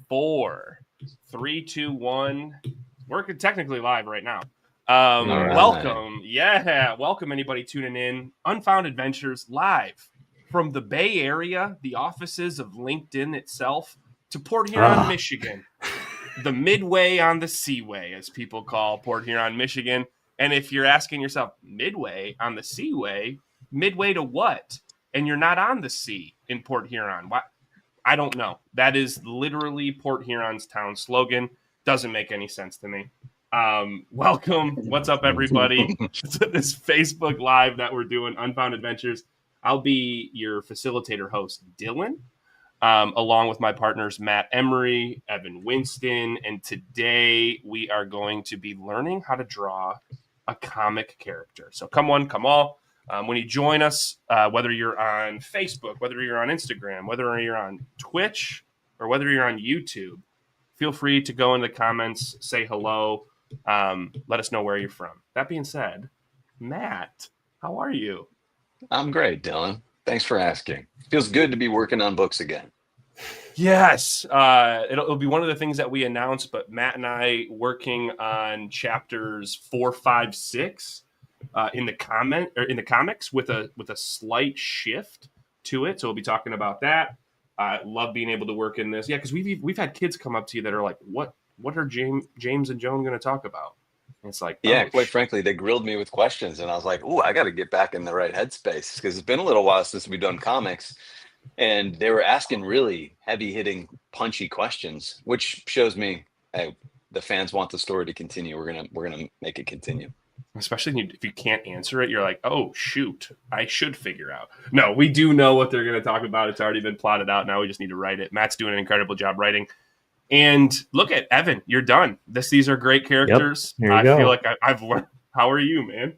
4, 3, 2, 1. We're technically live right now. Right. Welcome anybody tuning in. Unfound Adventures live from the Bay Area, the offices of LinkedIn itself, to Port Huron, Michigan. The midway on the seaway, as people call Port Huron, Michigan. And if you're asking yourself, midway on the seaway, midway to what? And you're not on the sea in Port Huron. Why? I don't know. That is literally Port Huron's town slogan. Doesn't make any sense to me. Welcome. What's up, everybody? To this Facebook Live that we're doing, Unfound Adventures. I'll be your facilitator host, Dylan, along with my partners, Matt Emery, Evan Winston. And today we are going to be learning how to draw a comic character. So come one, come all. When you join us, whether you're on Facebook, whether you're on Instagram, whether you're on Twitch, or whether you're on YouTube, feel free to go in the comments, say hello, let us know where you're from. That being said, Matt, how are you? I'm great, Dylan. Thanks for asking. Feels good to be working on books again. Yes, it'll be one of the things that we announced, but Matt and I working on chapters 4, 5, 6 in the comics with a slight shift to it. So we'll be talking about that. I love being able to work in this. Yeah, because we've had kids come up to you that are like, what are James and Joan going to talk about? And it's like, quite frankly, they grilled me with questions, and I was like, "Ooh, I got to get back in the right headspace," because it's been a little while since we've done comics, and they were asking really heavy-hitting, punchy questions, which shows me, hey, the fans want the story to continue. We're gonna make it continue. Especially if you can't answer it, you're like, oh, shoot, I should figure out. No, we do know what they're going to talk about. It's already been plotted out. Now we just need to write it. Matt's doing an incredible job writing. And look at Evan, you're done. These are great characters. Yep, I feel like I've learned. How are you, man?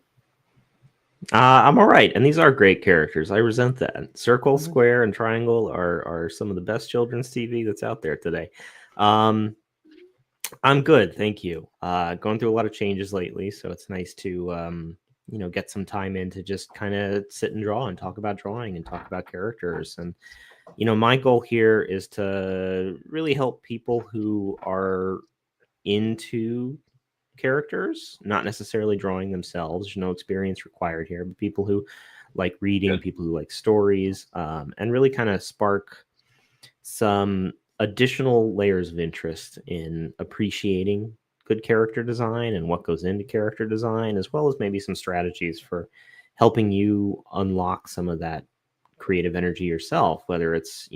I'm all right. And these are great characters. I resent that. Circle, square, and triangle are some of the best children's TV that's out there today. I'm good, thank you. Going through a lot of changes lately, so it's nice to get some time in to just kind of sit and draw and talk about drawing and talk about characters. And my goal here is to really help people who are into characters, not necessarily drawing themselves. There's no experience required here, but people who like reading, people who like stories, and really kind of spark some additional layers of interest in appreciating good character design and what goes into character design, as well as maybe some strategies for helping you unlock some of that creative energy yourself, whether it's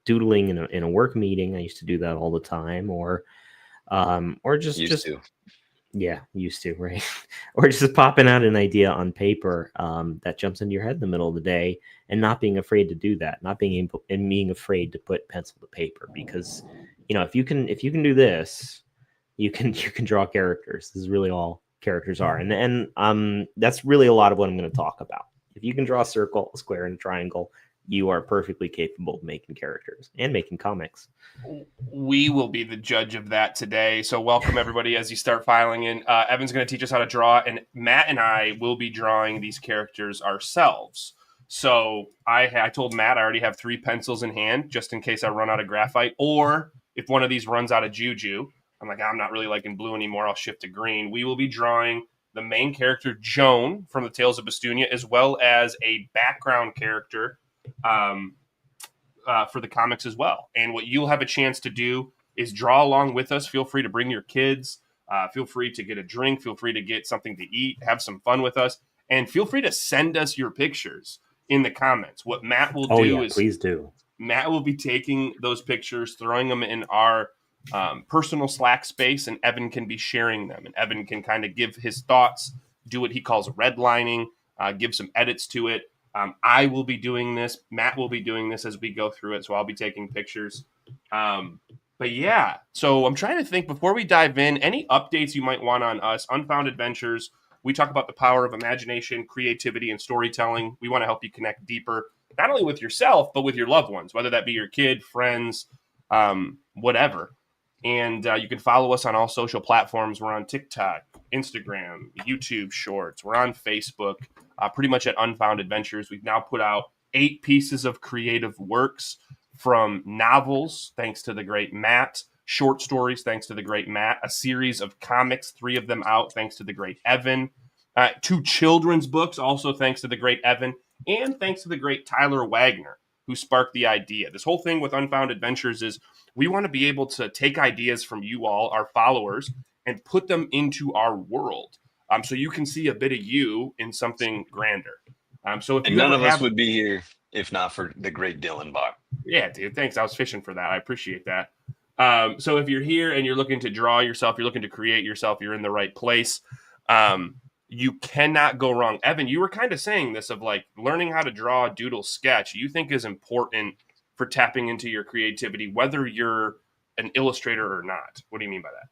doodling in a work meeting. I used to do that all the time, or just used to, right? Or just popping out an idea on paper that jumps into your head in the middle of the day, and not being afraid to do that, not being afraid to put pencil to paper, because if you can do this, you can draw characters. This is really all characters are, and that's really a lot of what I'm going to talk about. If you can draw a circle, a square, and a triangle, you are perfectly capable of making characters and making comics. We will be the judge of that today. So welcome, everybody, as you start filing in. Evan's going to teach us how to draw, and Matt and I will be drawing these characters ourselves. So I told Matt I already have 3 pencils in hand, just in case I run out of graphite, or if one of these runs out of juju. I'm like, I'm not really liking blue anymore. I'll shift to green. We will be drawing the main character, Joan, from the Tales of Bastunia, as well as a background character for the comics as well. And what you'll have a chance to do is draw along with us. Feel free to bring your kids. Feel free to get a drink. Feel free to get something to eat. Have some fun with us. And feel free to send us your pictures in the comments. What Matt will do is... please do. Matt will be taking those pictures, throwing them in our personal Slack space, and Evan can be sharing them. And Evan can kind of give his thoughts, do what he calls redlining, give some edits to it. I will be doing this. Matt will be doing this as we go through it, so I'll be taking pictures. But yeah, so I'm trying to think, before we dive in, any updates you might want on us, Unfound Adventures. We talk about the power of imagination, creativity, and storytelling. We want to help you connect deeper, not only with yourself, but with your loved ones, whether that be your kid, friends, whatever. And you can follow us on all social platforms. We're on TikTok, Instagram, YouTube Shorts. We're on Facebook, pretty much at Unfound Adventures. We've now put out 8 pieces of creative works from novels, thanks to the great Matt, short stories, thanks to the great Matt, a series of comics, 3 of them out, thanks to the great Evan, 2 children's books, also thanks to the great Evan, and thanks to the great Tyler Wagner, who sparked the idea. This whole thing with Unfound Adventures is we want to be able to take ideas from you all, our followers, and put them into our world. So you can see a bit of you in something grander. So if And you none ever of us have, would be here if not for the great Dylan Bach. yeah, dude, thanks. I was fishing for that. I appreciate that. So if you're here and you're looking to draw yourself, you're looking to create yourself, you're in the right place. You cannot go wrong. Evan, you were kind of saying this of like learning how to draw a doodle sketch, you think is important for tapping into your creativity, whether you're an illustrator or not. What do you mean by that?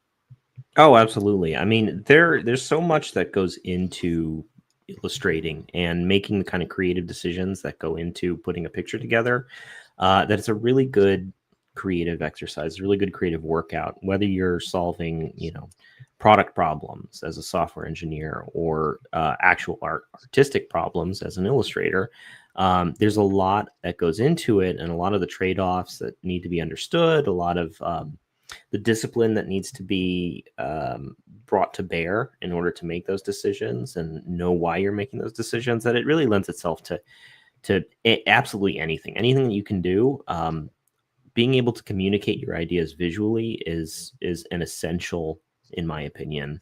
Oh, absolutely. I mean, there's so much that goes into illustrating and making the kind of creative decisions that go into putting a picture together. That it's a really good creative exercise, a really good creative workout, whether you're solving, product problems as a software engineer or actual artistic problems as an illustrator. There's a lot that goes into it, and a lot of the trade-offs that need to be understood, a lot of the discipline that needs to be brought to bear in order to make those decisions and know why you're making those decisions, that it really lends itself to absolutely anything that you can do. Being able to communicate your ideas visually is an essential, in my opinion,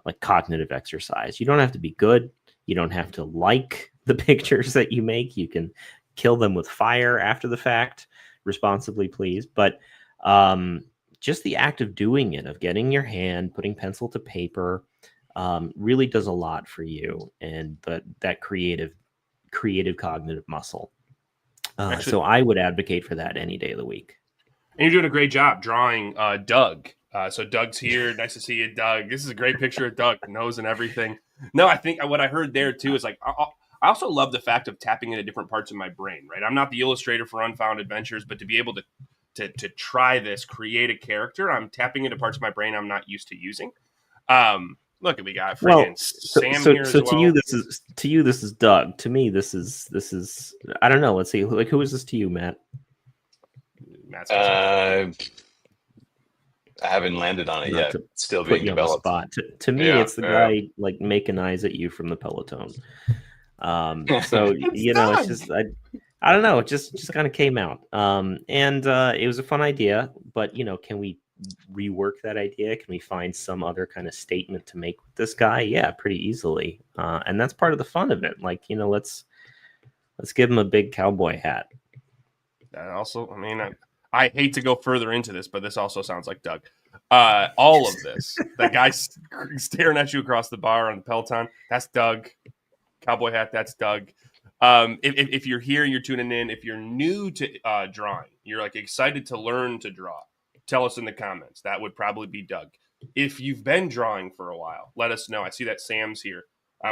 like cognitive exercise. You don't have to be good. You don't have to like the pictures that you make. You can kill them with fire after the fact, responsibly, please. But just the act of doing it, of getting your hand, putting pencil to paper, really does a lot for you and that creative cognitive muscle. So I would advocate for that any day of the week. And you're doing a great job drawing Doug. So Doug's here. Nice to see you, Doug. This is a great picture of Doug, nose and everything. No, I think what I heard there too is like, I also love the fact of tapping into different parts of my brain, right? I'm not the illustrator for Unfound Adventures, but to be able to try this, create a character, I'm tapping into parts of my brain I'm not used to using. Look, we got friggin' Sam here as well. To you this is Doug. To me this is I don't know. Let's see. Like, who is this to you, Matt? I haven't landed on it yet. It's still being developed. To me, it's the guy like making eyes at you from the Peloton. So it's just I don't know. It just kind of came out, and it was a fun idea. But can we rework that idea? Can we find some other kind of statement to make with this guy? Yeah, pretty easily. And that's part of the fun of it. Like let's give him a big cowboy hat. That also, I mean, I hate to go further into this, but this also sounds like Doug. All of this, that guy staring at you across the bar on the Peloton, that's Doug. Cowboy hat, that's Doug. If you're here, you're tuning in. If you're new to drawing, you're like excited to learn to draw, tell us in the comments. That would probably be Doug. If you've been drawing for a while, let us know. I see that Sam's here.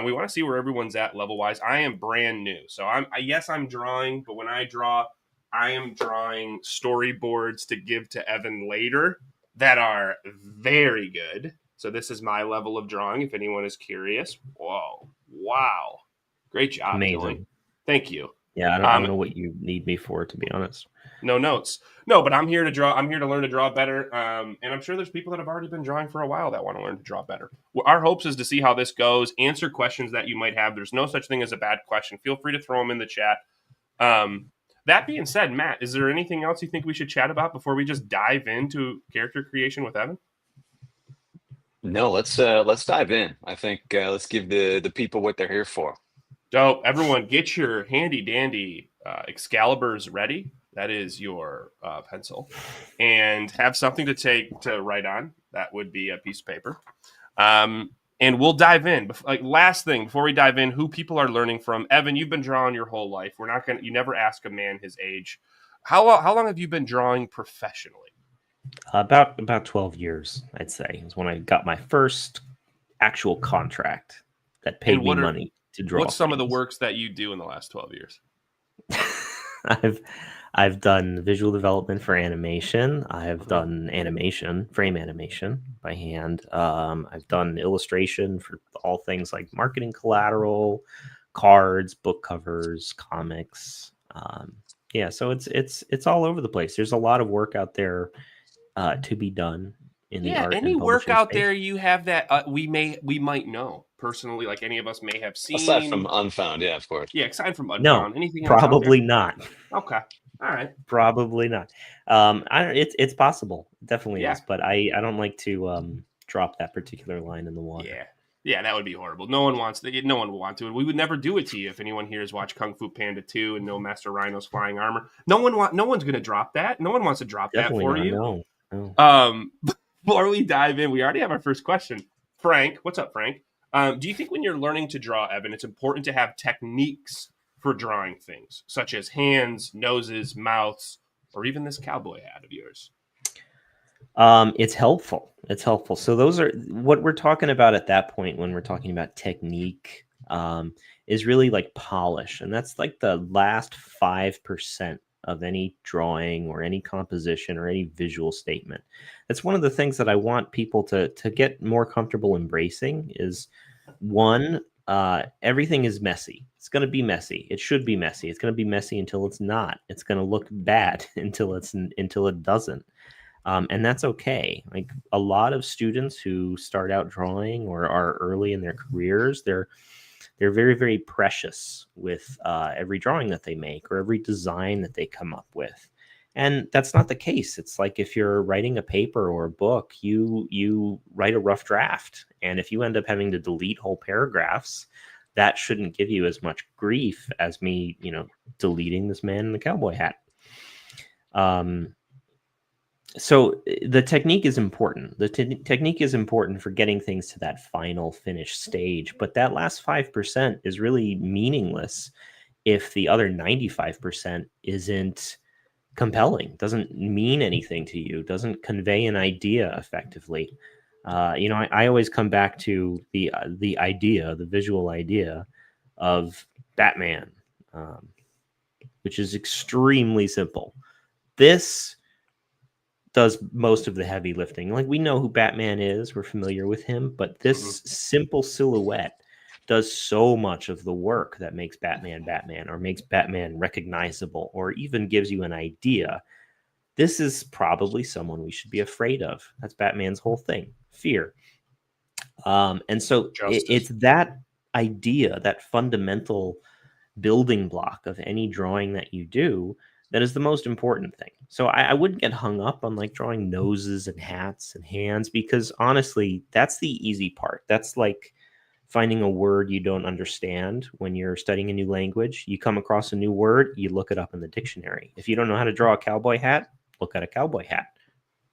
We want to see where everyone's at level-wise. I am brand new. So I'm drawing, but when I draw, I am drawing storyboards to give to Evan later that are very good. So this is my level of drawing, if anyone is curious. Whoa. Wow. Great job, amazing. Dylan. Thank you. Yeah, I don't know what you need me for, to be honest. No notes. No, but I'm here to draw. I'm here to learn to draw better. And I'm sure there's people that have already been drawing for a while that want to learn to draw better. Well, our hopes is to see how this goes, answer questions that you might have. There's no such thing as a bad question. Feel free to throw them in the chat. That being said, Matt, is there anything else you think we should chat about before we just dive into character creation with Evan? No, let's dive in. I think let's give the people what they're here for. So everyone, get your handy dandy Excaliburs ready. That is your pencil, and have something to write on. That would be a piece of paper. And we'll dive in. Like, last thing before we dive in, who people are learning from. Evan, you've been drawing your whole life. You never ask a man his age. How long have you been drawing professionally? About 12 years, I'd say, is when I got my first actual contract that paid me money to draw. What's some of the works that you do in the last 12 years? I've done visual development for animation. I've done frame animation by hand. I've done illustration for all things like marketing collateral, cards, book covers, comics. Yeah, so it's all over the place. There's a lot of work out there to be done in the Yeah, art any and work publishing out space. there you have that we might know personally, like any of us may have Aside from seen. Unfound, yeah, of course. Yeah, aside from No, Unfound, anything else out there? probably not. Okay, all right. Probably not. It's possible, it definitely Yeah, is, but I don't like to drop that particular line in the water. yeah, yeah. That would be horrible. No one wants that. No one would want to. And we would never do it to you if anyone here has watched Kung Fu Panda 2 and no Master Rhino's flying armor. No one's going to drop that. No one wants to drop that Definitely for not. you. No, no. Before we dive in, we already have our first question. Frank, what's up, Frank? Do you think when you're learning to draw, Evan, it's important to have techniques for drawing things, such as hands, noses, mouths, or even this cowboy hat of yours? It's helpful. It's helpful. So those are what we're talking about at that point when we're talking about technique. Is really like polish, and that's like the last 5% of any drawing or any composition or any visual statement. That's one of the things that I want people to get more comfortable embracing. Is one, everything is messy. It's going to be messy. It should be messy. It's going to be messy until it's not. It's going to look bad until it doesn't. And that's okay. Like a lot of students who start out drawing or are early in their careers, they're very, very precious with every drawing that they make or every design that they come up with. And that's not the case. It's like if you're writing a paper or a book, you write a rough draft. And if you end up having to delete whole paragraphs, that shouldn't give you as much grief as me, deleting this man in the cowboy hat. So the technique is important. The technique is important for getting things to that final finished stage. But that last 5% is really meaningless if the other 95% isn't compelling, doesn't mean anything to you, doesn't convey an idea effectively. I always come back to the idea, the visual idea of Batman, which is extremely simple. This does most of the heavy lifting. Like we know who Batman is, we're familiar with him, but this simple silhouette does so much of the work that makes Batman Batman or makes Batman recognizable or even gives you an idea. This is probably someone we should be afraid of. That's Batman's whole thing, fear. And so it's that idea, that fundamental building block of any drawing that you do that is the most important thing. So I wouldn't get hung up on like drawing noses and hats and hands because honestly, that's the easy part. That's like finding a word you don't understand when you're studying a new language. You come across a new word, you look it up in the dictionary. If you don't know how to draw a cowboy hat, look at a cowboy hat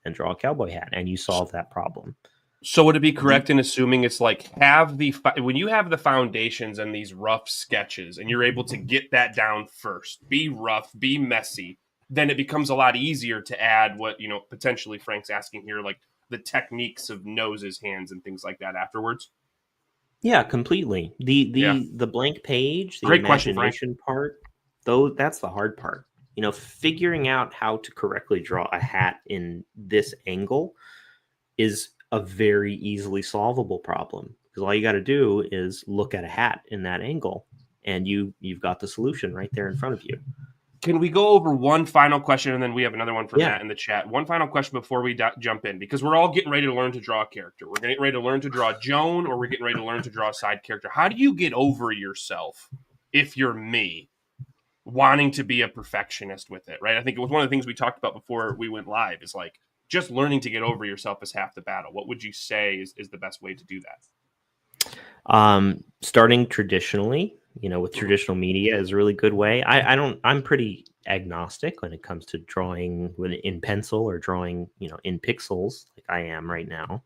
and draw a cowboy hat, and you solve that problem. So would it be correct in assuming it's like when you have the foundations and these rough sketches and you're able to get that down first, be rough, be messy, then it becomes a lot easier to add what, potentially Frank's asking here, like the techniques of noses, hands, and things like that afterwards? Yeah, completely. The blank page, the Great question, imagination part, though, that's the hard part. Figuring out how to correctly draw a hat in this angle is a very easily solvable problem because all you got to do is look at a hat in that angle and you've got the solution right there in front of you. Can we go over one final question and then we have another one for Matt in the chat? One final question before we jump in, because we're all getting ready to learn to draw a character. We're getting ready to learn to draw Joan, or we're getting ready to learn to draw a side character. How do you get over yourself if you're me, wanting to be a perfectionist with it, right? I think it was one of the things we talked about before we went live is like just learning to get over yourself is half the battle. What would you say is the best way to do that? Starting traditionally, with traditional media is a really good way. I'm pretty agnostic when it comes to drawing in pencil or drawing, in pixels like I am right now.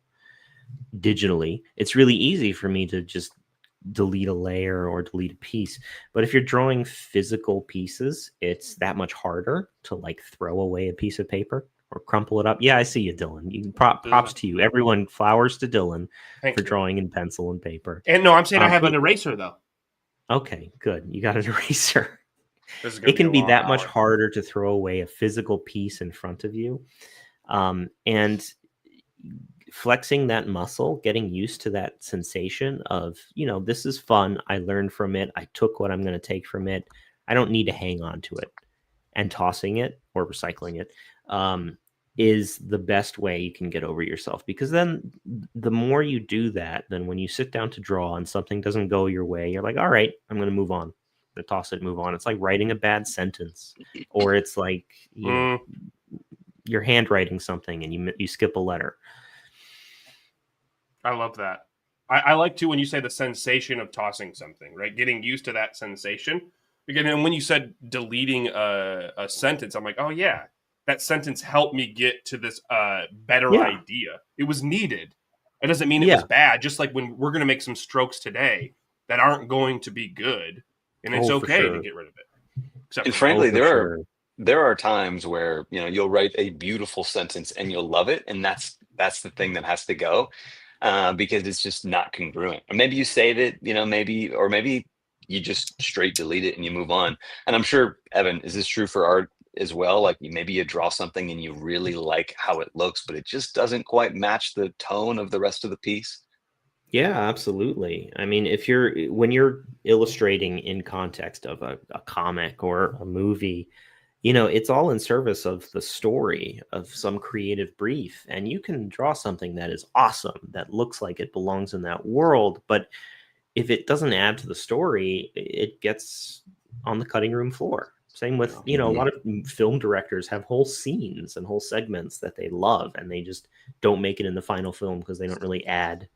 Digitally, it's really easy for me to just delete a layer or delete a piece. But if you're drawing physical pieces, it's that much harder to like throw away a piece of paper or crumple it up. Yeah, I see you, Dylan. Props to you. Everyone, flowers to Dylan for drawing in pencil and paper. And no, I'm saying I have an eraser though. Okay, good. You got an eraser. It can be that much harder to throw away a physical piece in front of you. And flexing that muscle, getting used to that sensation of, this is fun. I learned from it. I took what I'm going to take from it. I don't need to hang on to it. and tossing it or recycling it is the best way you can get over yourself, because then the more you do that, then when you sit down to draw and something doesn't go your way, you're like, all right, I'm going to move on. To toss it, move on. It's like writing a bad sentence, or it's like, you know, you're handwriting something and you skip a letter. I love that. I like too when you say the sensation of tossing something, right? Getting used to that sensation. Again, and when you said deleting a sentence, I'm like, oh yeah, that sentence helped me get to this better idea. It was needed. It doesn't mean it was bad. Just like when we're going to make some strokes today that aren't going to be good, and it's okay to get rid of it. And frankly, there are times where, you know, you'll write a beautiful sentence and you'll love it, and that's the thing that has to go, because it's just not congruent. Or maybe you save it, you know, maybe you just straight delete it and you move on. And I'm sure, Evan, is this true for art as well? Like maybe you draw something and you really like how it looks, but it just doesn't quite match the tone of the rest of the piece. Yeah, absolutely. I mean, when you're illustrating in context of a comic or a movie, you know, it's all in service of the story, of some creative brief. And you can draw something that is awesome, that looks like it belongs in that world. But if it doesn't add to the story, it gets on the cutting room floor. Same with, you know, a lot of film directors have whole scenes and whole segments that they love, and they just don't make it in the final film because they don't really add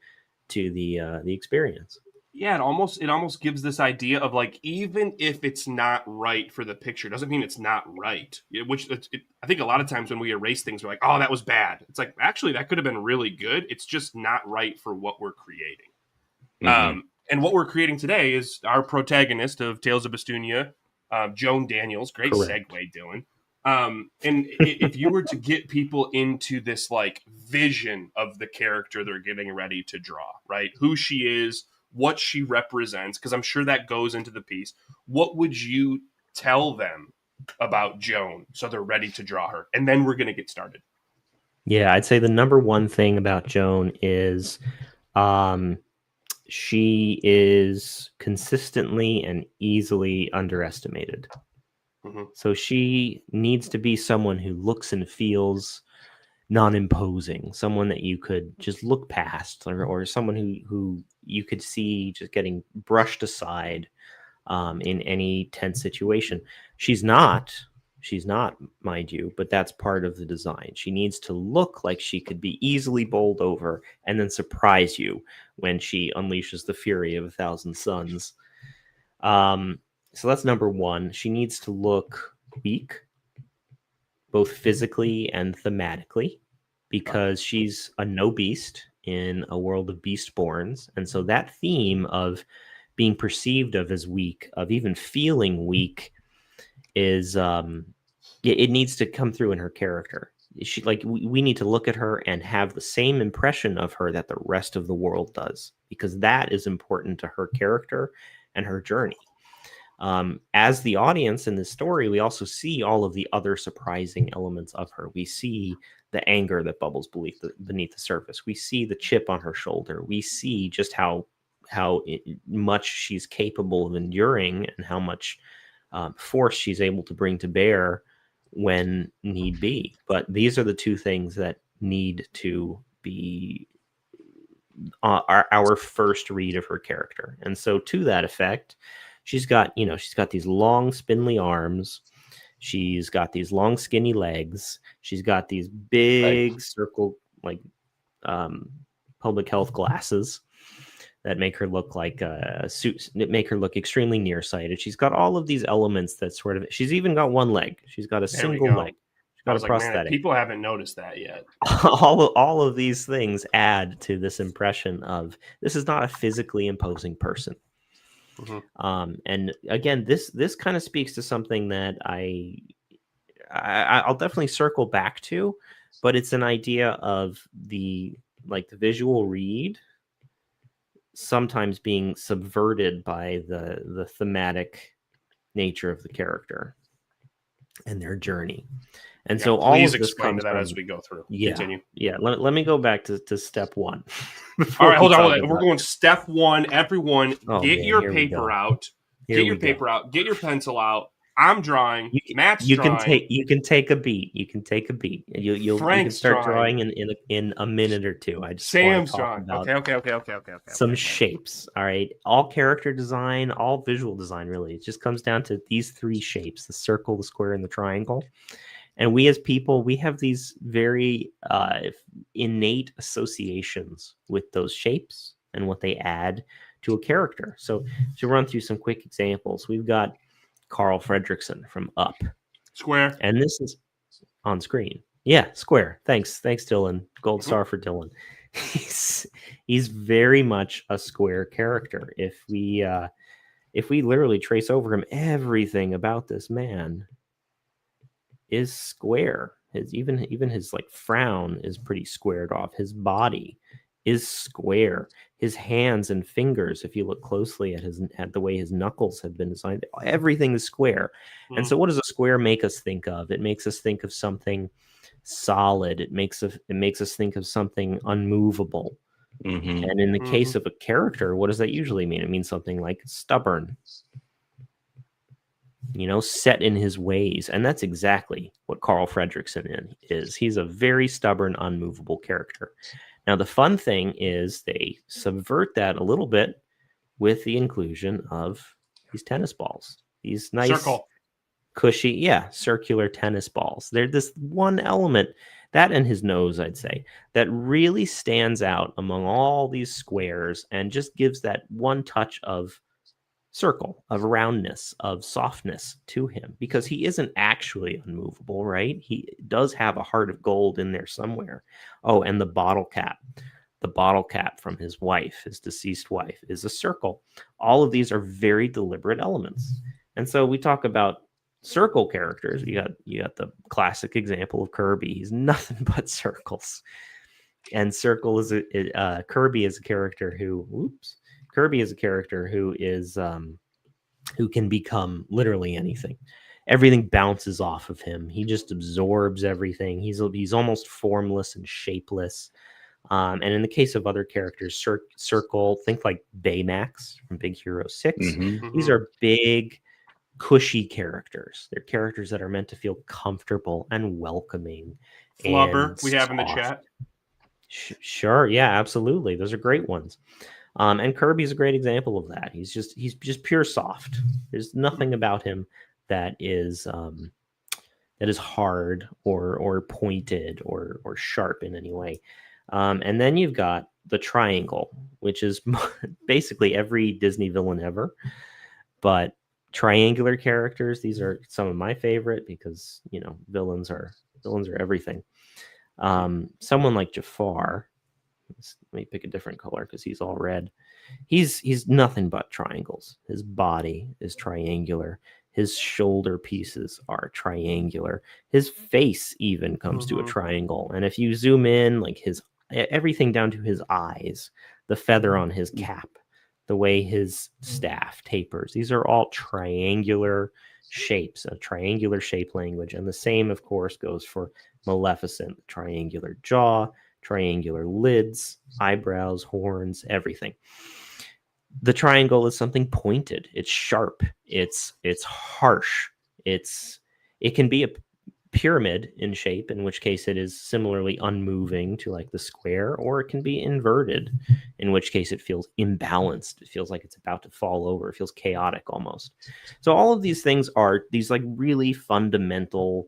to the experience. Yeah, it almost gives this idea of like, even if it's not right for the picture, doesn't mean it's not right. I think a lot of times when we erase things, we're like, oh, that was bad. It's like, actually, that could have been really good. It's just not right for what we're creating. And what we're creating today is our protagonist of Tales of Bastunia, Joan Daniels. Great Correct. segue, Dylan. And if you were to get people into this like vision of the character they're getting ready to draw, right? Who she is, what she represents, because I'm sure that goes into the piece. What would you tell them about Joan so they're ready to draw her? And then we're going to get started. Yeah, I'd say the number one thing about Joan is she is consistently and easily underestimated. So she needs to be someone who looks and feels non-imposing, someone that you could just look past, or someone who you could see just getting brushed aside in any tense situation. She's not, mind you, but that's part of the design. She needs to look like she could be easily bowled over and then surprise you when she unleashes the fury of 1,000 suns. So that's number one. She needs to look weak, both physically and thematically, because she's a no beast in a world of beastborns. And so that theme of being perceived of as weak, of even feeling weak, is it needs to come through in her character. She, like, we need to look at her and have the same impression of her that the rest of the world does, because that is important to her character and her journey. As the audience in this story, we also see all of the other surprising elements of her. We see the anger that bubbles beneath the surface. We see the chip on her shoulder. We see just how much she's capable of enduring, and how much force she's able to bring to bear when need be. But these are the two things that need to be our first read of her character. And so to that effect, she's got these long spindly arms. She's got these long skinny legs. She's got these big circle, like public health glasses that make her look like a suit, make her look extremely nearsighted. She's got all of these elements that sort of, she's even got one leg. She's got a single leg. She's got a prosthetic. Man, people haven't noticed that yet. all of these things add to this impression of, this is not a physically imposing person. And again, this kind of speaks to something that I'll definitely circle back to, but it's an idea of the visual read sometimes being subverted by the thematic nature of the character and their journey. And so all please of this explain comes that from, as we go through. Yeah, continue. Yeah. Let me go back to step one. All right, hold on. We're going step one. Everyone, get your paper out. Get your paper out. Get your pencil out. I'm drawing. Matt's drawing. You can take a beat. You can take a beat. You can Frank's start drawing. drawing in a minute or two. I just Sam's want to talk drawing. about Okay. some shapes. All right, all character design, all visual design, really, it just comes down to these three shapes: the circle, the square, and the triangle. And we as people, we have these very innate associations with those shapes and what they add to a character. So to run through some quick examples, we've got Carl Fredricksen from Up. Square. And this is on screen. Yeah, square. Thanks, Dylan. Gold star for Dylan. He's very much a square character. If we literally trace over him, everything about this man is square. Even his like frown is pretty squared off. His body is square. His hands and fingers, if you look closely at the way his knuckles have been designed, everything is square. And so what does a square make us think of? It makes us think of something solid. It makes us think of something unmovable. Mm-hmm. And in the case of a character, what does that usually mean? It means something like stubborn, set in his ways. And that's exactly what Carl Fredricksen is. He's a very stubborn, unmovable character. Now, the fun thing is they subvert that a little bit with the inclusion of these tennis balls. These nice, circle, cushy, circular tennis balls. They're this one element, that and his nose, I'd say, that really stands out among all these squares and just gives that one touch of circle, of roundness, of softness to him, because he isn't actually unmovable, right? He does have a heart of gold in there somewhere. Oh, and the bottle cap from his deceased wife, is a circle. All of these are very deliberate elements. And so we talk about circle characters. You got the classic example of Kirby. He's nothing but circles. And Kirby is a character who is who can become literally anything. Everything bounces off of him. He just absorbs everything. He's almost formless and shapeless. And in the case of other characters, Circle, think like Baymax from Big Hero 6. Mm-hmm. These are big, cushy characters. They're characters that are meant to feel comfortable and welcoming. Flubber, we have in the chat. Sure, yeah, absolutely. Those are great ones. And Kirby's a great example of that. He's just pure soft. There's nothing about him that is hard or pointed or sharp in any way. And then you've got the triangle, which is basically every Disney villain ever, but triangular characters. These are some of my favorite because villains are everything. Someone like Jafar. Let me pick a different color because he's all red. He's nothing but triangles. His body is triangular. His shoulder pieces are triangular. His face even comes to a triangle. And if you zoom in, like everything down to his eyes, the feather on his cap, the way his staff tapers, these are all triangular shapes, a triangular shape language. And the same, of course, goes for Maleficent, triangular jaw, triangular lids, eyebrows, horns, everything. The triangle is something pointed. It's sharp. It's harsh. It can be a pyramid in shape, in which case it is similarly unmoving to like the square, or it can be inverted, in which case it feels imbalanced. It feels like it's about to fall over. It feels chaotic almost. So all of these things are these like really fundamental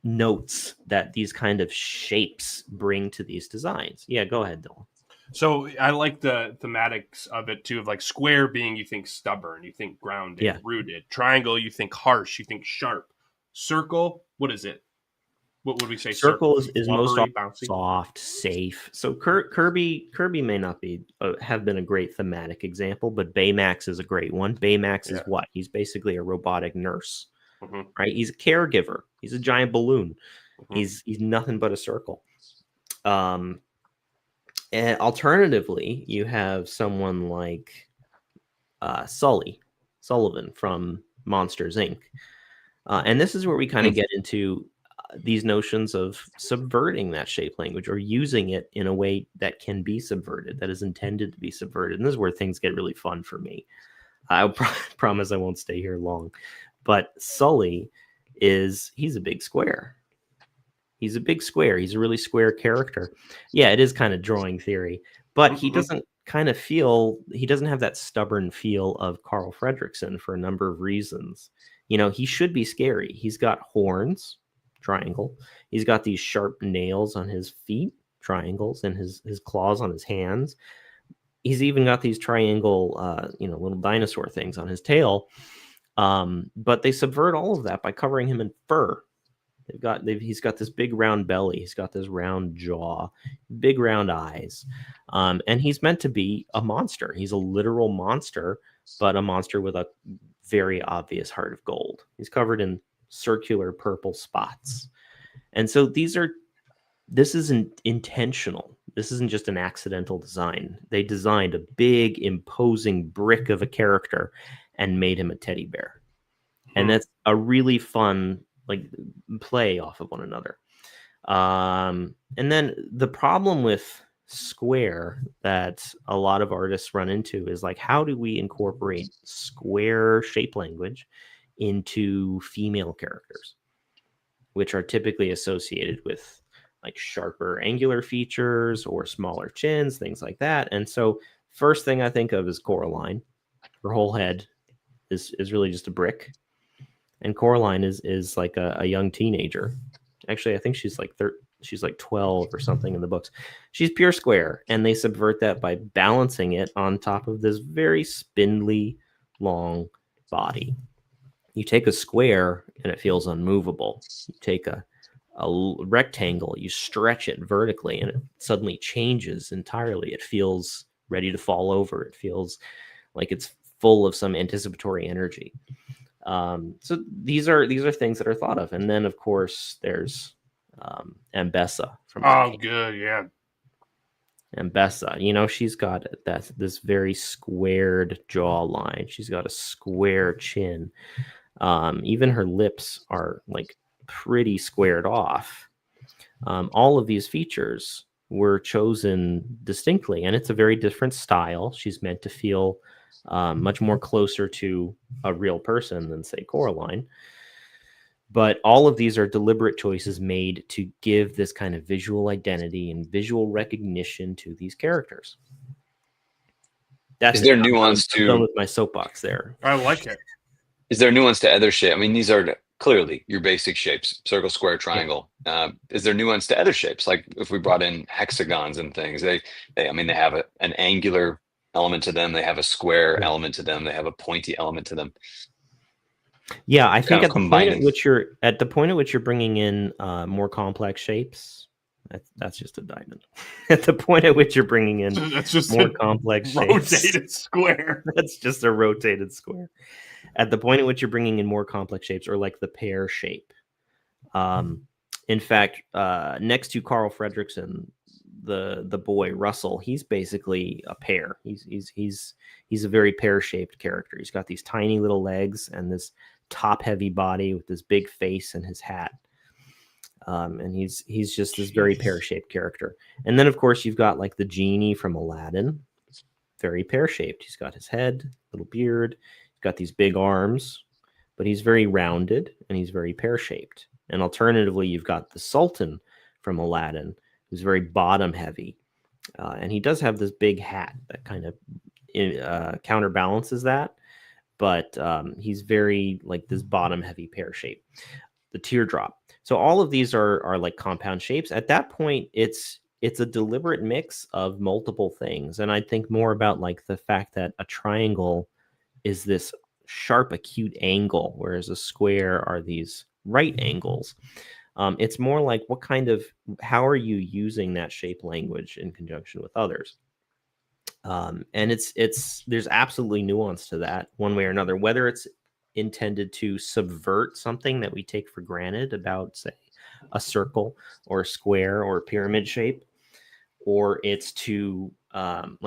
notes that these kind of shapes bring to these designs. Yeah, go ahead, Dylan. So I like the thematics of it too, of like square being, you think stubborn, you think grounded, rooted. Triangle, you think harsh, you think sharp. Circle, what is it? What would we say? Circle is most often soft, safe. So Kirby may not be have been a great thematic example, but Baymax is a great one. Baymax is what? He's basically a robotic nurse. Right? He's a caregiver. He's a giant balloon. He's nothing but a circle. And alternatively, you have someone like Sullivan from Monsters Inc. And this is where we kind of get into these notions of subverting that shape language, or using it in a way that can be subverted, that is intended to be subverted. And this is where things get really fun for me. I promise I won't stay here long. But Sully he's a big square. He's a big square. He's a really square character. Yeah, it is kind of drawing theory, but he doesn't he doesn't have that stubborn feel of Carl Fredricksen for a number of reasons. He should be scary. He's got horns, triangle. He's got these sharp nails on his feet, triangles, and his claws on his hands. He's even got these triangle, little dinosaur things on his tail. But they subvert all of that by covering him in fur. He's got this big round belly. He's got this round jaw, big round eyes. And he's meant to be a monster. He's a literal monster, but a monster with a very obvious heart of gold. He's covered in circular purple spots. And so this isn't intentional. This isn't just an accidental design. They designed a big, imposing brick of a character and made him a teddy bear. And that's a really fun play off of one another. And then the problem with square that a lot of artists run into is how do we incorporate square shape language into female characters, which are typically associated with sharper angular features or smaller chins, things like that. And so first thing I think of is Coraline. Her whole head is really just a brick. And Coraline is like a young teenager. Actually, I think she's she's 12 or something in the books. She's pure square, and they subvert that by balancing it on top of this very spindly, long body. You take a square, and it feels unmovable. You take a rectangle, you stretch it vertically, and it suddenly changes entirely. It feels ready to fall over. It feels like it's full of some anticipatory energy. So these are things that are thought of. And then, of course, there's Ambessa from good, yeah. Ambessa, she's got this very squared jawline. She's got a square chin. Even her lips are pretty squared off. All of these features were chosen distinctly, and it's a very different style. She's meant to feel much more closer to a real person than, say, Coraline. But all of these are deliberate choices made to give this kind of visual identity and visual recognition to these characters. Is there nuance to... I'm done with my soapbox there. I like it. Is there nuance to other shape? I mean, these are clearly your basic shapes: circle, square, triangle. Is there nuance to other shapes? Like if we brought in hexagons and things, they have an angular element to them. They have a square element to them. They have a pointy element to them. Yeah, I think at the point at which you're bringing in more complex shapes, that's just a diamond. At the point at which you're bringing in that's just more complex shapes, rotated square. That's just a rotated square. At the point at which you're bringing in more complex shapes, or like the pear shape. In fact, next to Carl Fredricksen, the boy Russell, he's basically a pear. He's a very pear-shaped character. He's got these tiny little legs and this top-heavy body with this big face and his hat. And he's just this very pear-shaped character. And then, of course, you've got like the genie from Aladdin, very pear-shaped. He's got his head, little beard, he's got these big arms, but he's very rounded and he's very pear-shaped. And alternatively, you've got the Sultan from Aladdin, who's very bottom-heavy. And he does have this big hat that kind of counterbalances that. But he's very like this bottom-heavy pear shape. The teardrop. So all of these are like compound shapes. At that point, it's a deliberate mix of multiple things. And I think more about like the fact that a triangle is this sharp, acute angle, whereas a square are these right angles. It's more like how are you using that shape language in conjunction with others? And there's absolutely nuance to that one way or another, whether it's intended to subvert something that we take for granted about, say, a circle or a square or a pyramid shape, or it's to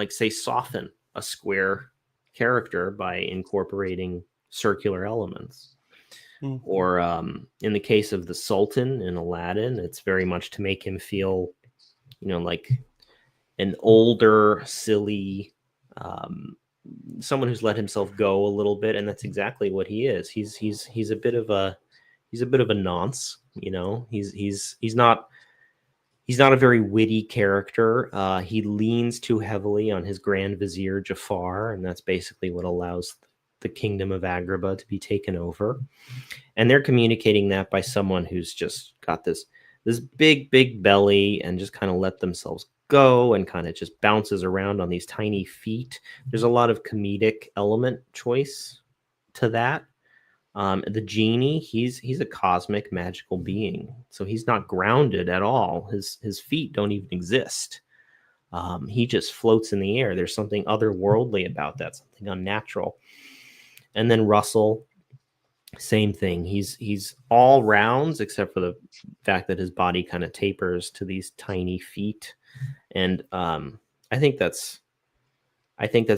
say soften a square character by incorporating circular elements. Or in the case of the Sultan in Aladdin, it's very much to make him feel, like an older, silly, someone who's let himself go a little bit, and that's exactly what he is. He's a bit of a nonce, you know. He's not a very witty character. He leans too heavily on his Grand Vizier Jafar, and that's basically what allows the kingdom of Agrabah to be taken over. And they're communicating that by someone who's just got this big belly and just kind of let themselves go and kind of just bounces around on these tiny feet. There's a lot of comedic element choice to that. The genie, he's a cosmic magical being, so he's not grounded at all. His feet don't even exist. He just floats in the air. There's something otherworldly about that, something unnatural. And then Russell, same thing. He's all rounds except for the fact that his body kind of tapers to these tiny feet. And I think that's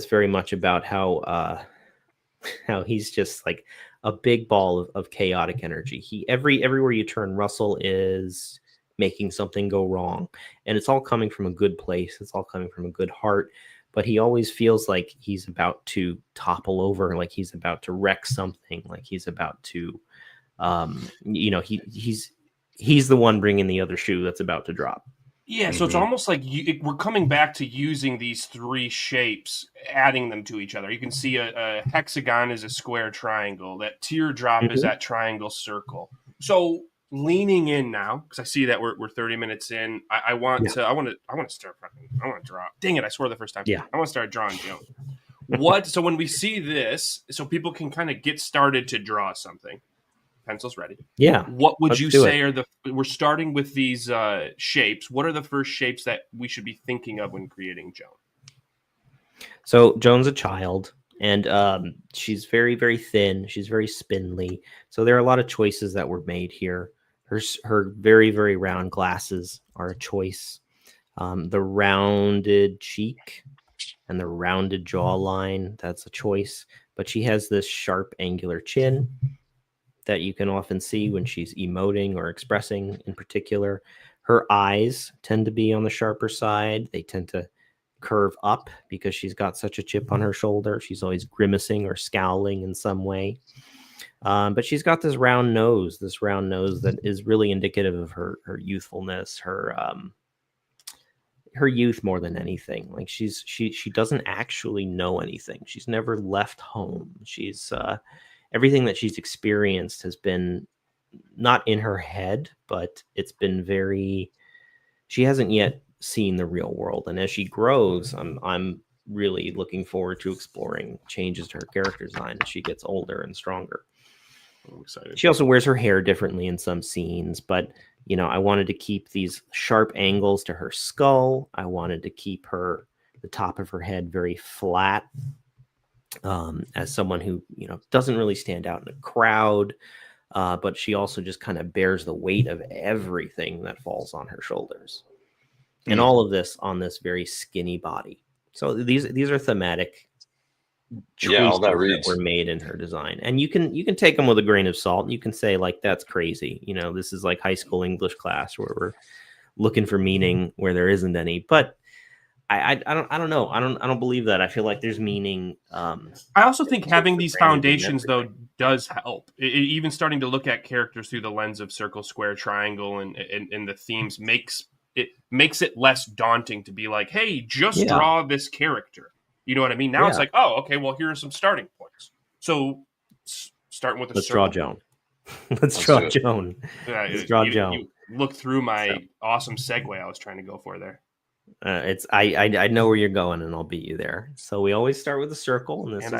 very much about how he's just like a big ball of chaotic energy. Everywhere you turn, Russell is making something go wrong, and it's all coming from a good place. It's all coming from a good heart, but he always feels like he's about to topple over, like he's about to wreck something, like he's about to, he's the one bringing the other shoe that's about to drop. Yeah, so it's almost like we're coming back to using these three shapes, adding them to each other. You can see a hexagon is a square triangle. That teardrop is that triangle circle. So leaning in now, because I see that we're 30 minutes in. I want to start. I want to draw. Dang it! I swore the first time. Yeah. I want to start drawing Joan. So when we see this, so people can kind of get started to draw something. Pencils ready. Yeah. What would you say we're starting with these shapes. What are the first shapes that we should be thinking of when creating Joan? So Joan's a child, and she's very, very thin. She's very spindly. So there are a lot of choices that were made here. Her very, very round glasses are a choice. The rounded cheek and the rounded jawline, that's a choice. But she has this sharp, angular chin that you can often see when she's emoting or expressing in particular. Her eyes tend to be on the sharper side. They tend to curve up because she's got such a chip on her shoulder. She's always grimacing or scowling in some way. But she's got this round nose that is really indicative of her youthfulness, her youth more than anything. Like she doesn't actually know anything. She's never left home. She's everything that she's experienced has been not in her head, but it's been she hasn't yet seen the real world. And as she grows, I'm really looking forward to exploring changes to her character design as she gets older and stronger. I'm excited. She also wears her hair differently in some scenes, but I wanted to keep these sharp angles to her skull. I wanted to keep the top of her head very flat. As someone who doesn't really stand out in a crowd, but she also just kind of bears the weight of everything that falls on her shoulders, and all of this on this very skinny body. So these are thematic choices that were made in her design, and you can take them with a grain of salt. You can say like that's crazy. This is like high school English class where we're looking for meaning where there isn't any, but. I don't know. I don't believe that. I feel like there's meaning. I also think having these foundations though does help. Even starting to look at characters through the lens of circle, square, triangle, and the themes makes it less daunting to be like, hey, just draw this character. You know what I mean? Now it's like, oh, okay, well, here are some starting points. So starting with Let's draw Joan. Let's draw Joan. Let's draw Joan. You look through my awesome segue I was trying to go for there. I know where you're going, and I'll beat you there. So we always start with a circle, and this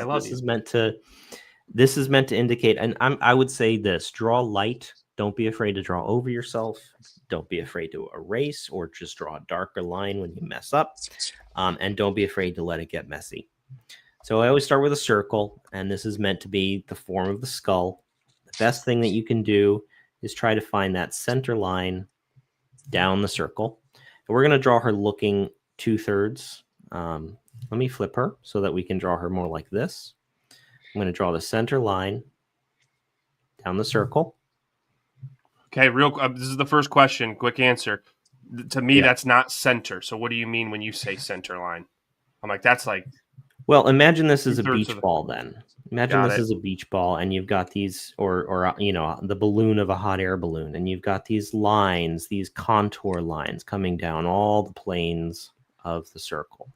is meant to indicate. And I would say this: draw light. Don't be afraid to draw over yourself. Don't be afraid to erase or just draw a darker line when you mess up. And don't be afraid to let it get messy. So I always start with a circle, and this is meant to be the form of the skull. The best thing that you can do is try to find that center line down the circle. And we're going to draw her looking 2/3. Let me flip her so that we can draw her more like this. I'm going to draw the center line down the circle. Okay, this is the first question. Quick answer. To me, that's not center. So what do you mean when you say center line? I'm like, that's like Well, imagine this is a 2/3 beach of the- ball then. Imagine Got this it. is a beach ball, and you've got these, or the balloon of a hot air balloon, and you've got these lines, these contour lines coming down all the planes of the circle.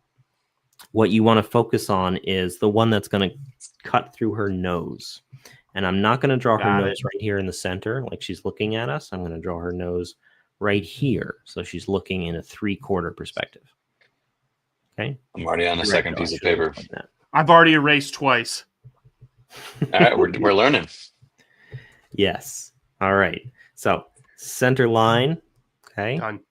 What you want to focus on is the one that's going to cut through her nose. And I'm not going to draw her Got nose right here in the center, like she's looking at us. I'm going to draw her nose right here, so she's looking in a 3/4 perspective. Okay. I'm already on the second piece of paper. Like that. I've already erased twice. All right, we're learning. Yes. All right. So center line. Okay. Done.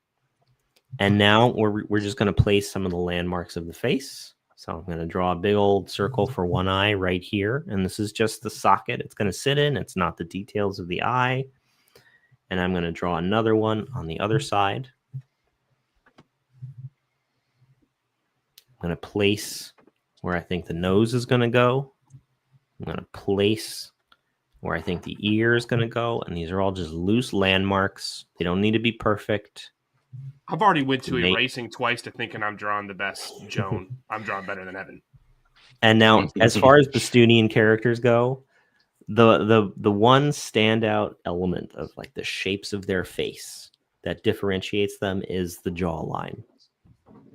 And now we're just going to place some of the landmarks of the face. So I'm going to draw a big old circle for one eye right here. And this is just the socket it's going to sit in. It's not the details of the eye. And I'm going to draw another one on the other side. I'm going to place where I think the nose is going to go. I'm going to place where I think the ear is going to go. And these are all just loose landmarks. They don't need to be perfect. I've already went to erasing twice to thinking I'm drawing the best Joan. I'm drawing better than Evan. And now, as far as Bastunian characters go, the one standout element of like the shapes of their face that differentiates them is the jawline.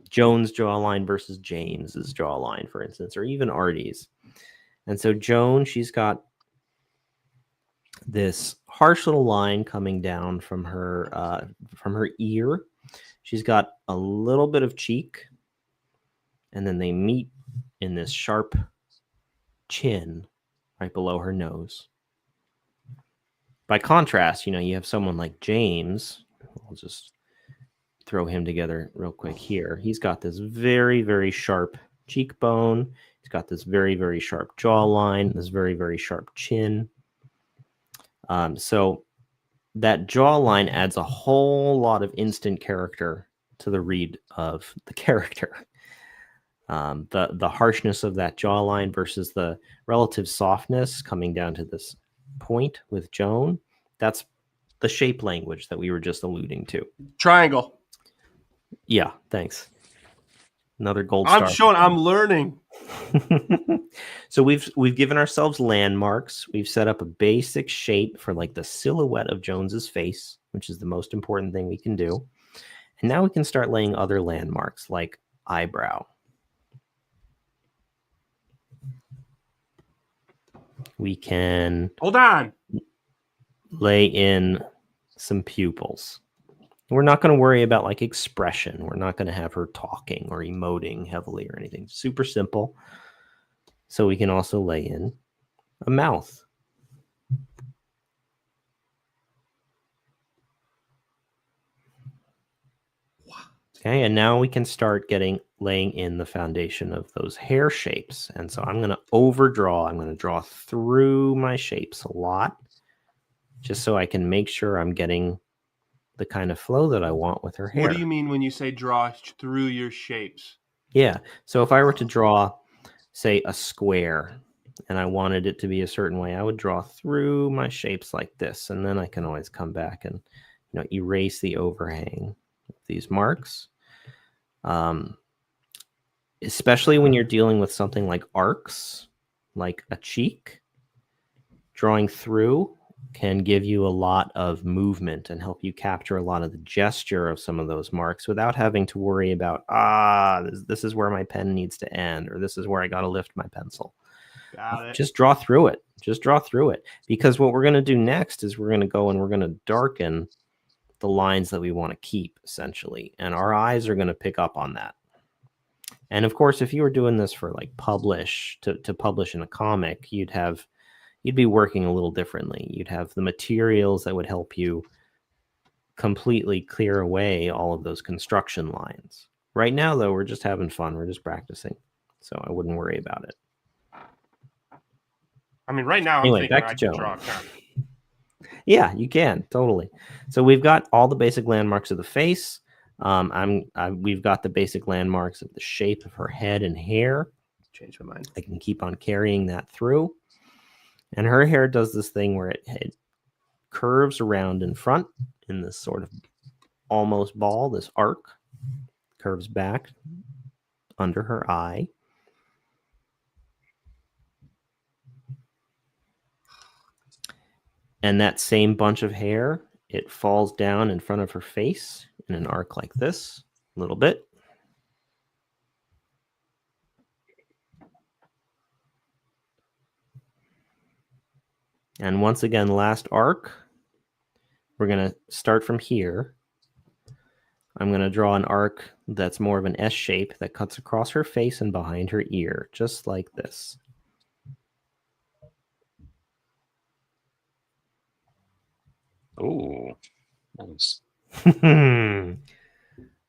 Joan's jawline versus James's jawline, for instance, or even Artie's. And so Joan, she's got this harsh little line coming down from her ear. She's got a little bit of cheek, and then they meet in this sharp chin right below her nose. By contrast, you have someone like James. I'll just throw him together real quick here. He's got this very, very sharp cheekbone. He's got this very, very sharp jawline, this very, very sharp chin. So that jawline adds a whole lot of instant character to the read of the character. The harshness of that jawline versus the relative softness coming down to this point with Joan. That's the shape language that we were just alluding to. Triangle. Yeah, thanks. Another gold star. I'm learning. So we've given ourselves landmarks. We've set up a basic shape for like the silhouette of Jones's face, which is the most important thing we can do. And now we can start laying other landmarks like eyebrow. We can hold on. Lay in some pupils. We're not going to worry about like expression. We're not going to have her talking or emoting heavily or anything. Super simple. So we can also lay in a mouth. Okay, and now we can start laying in the foundation of those hair shapes. And so I'm going to overdraw. I'm going to draw through my shapes a lot, just so I can make sure I'm getting the kind of flow that I want with her hair. What do you mean when you say draw through your shapes? Yeah. So if I were to draw, say, a square, and I wanted it to be a certain way, I would draw through my shapes like this. And then I can always come back and erase the overhang of these marks. Especially when you're dealing with something like arcs, like a cheek, drawing through can give you a lot of movement and help you capture a lot of the gesture of some of those marks without having to worry about, this is where my pen needs to end, or this is where I got to lift my pencil. Got it. Just draw through it. Just draw through it. Because what we're going to do next is we're going to go and we're going to darken the lines that we want to keep, essentially. And our eyes are going to pick up on that. And of course, if you were doing this for like to publish in a comic, you'd be working a little differently. You'd have the materials that would help you completely clear away all of those construction lines. Right now, though, we're just having fun. We're just practicing. So I wouldn't worry about it. I mean, right now, anyway, I'm thinking back to I can Joan. draw a comic. Yeah, you can. Totally. So we've got all the basic landmarks of the face. We've got the basic landmarks of the shape of her head and hair. Change my mind. I can keep on carrying that through. And her hair does this thing where it curves around in front in this sort of almost ball, this arc, curves back under her eye. And that same bunch of hair, it falls down in front of her face in an arc like this, a little bit. And once again, last arc, we're going to start from here. I'm going to draw an arc that's more of an S shape that cuts across her face and behind her ear, just like this. Ooh, nice.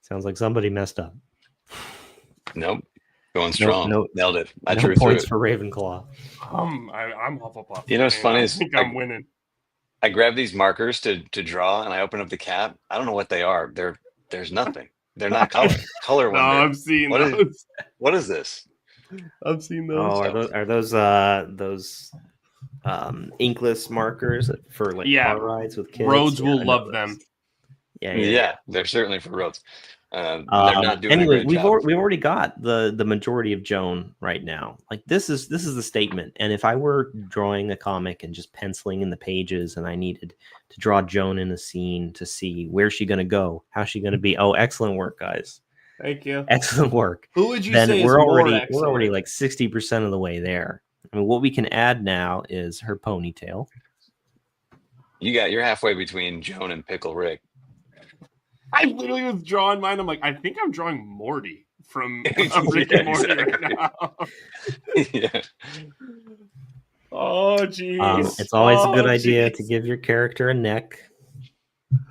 Sounds like somebody messed up. Nope. Going strong. No, Nailed it. I no drew points through for Ravenclaw. I'm Hufflepuff. You know what's funny I is think I'm winning. I grab these markers to draw, and I open up the cap. I don't know what they are. There's nothing. They're not color No, wonder. I'm seeing What those. What is this? I've seen those. Oh, are those inkless markers for like car rides with kids? Roads Yeah, will I know love those. them. Yeah, they're certainly for roads. They're not doing anyway, a great job. we've already got the majority of Joan right now. Like this is the statement. And if I were drawing a comic and just penciling in the pages, and I needed to draw Joan in a scene to see where's she going to go, how's she going to be? Oh, excellent work, guys! Thank you. Excellent work. Who would you Then say we're is already more excellent? we're already like 60% of the way there. I mean, what we can add now is her ponytail. You're halfway between Joan and Pickle Rick. I literally was drawing mine. I'm like, I think I'm drawing Morty from Rick and Morty right now. Yeah. Oh, jeez. It's always a good idea to give your character a neck,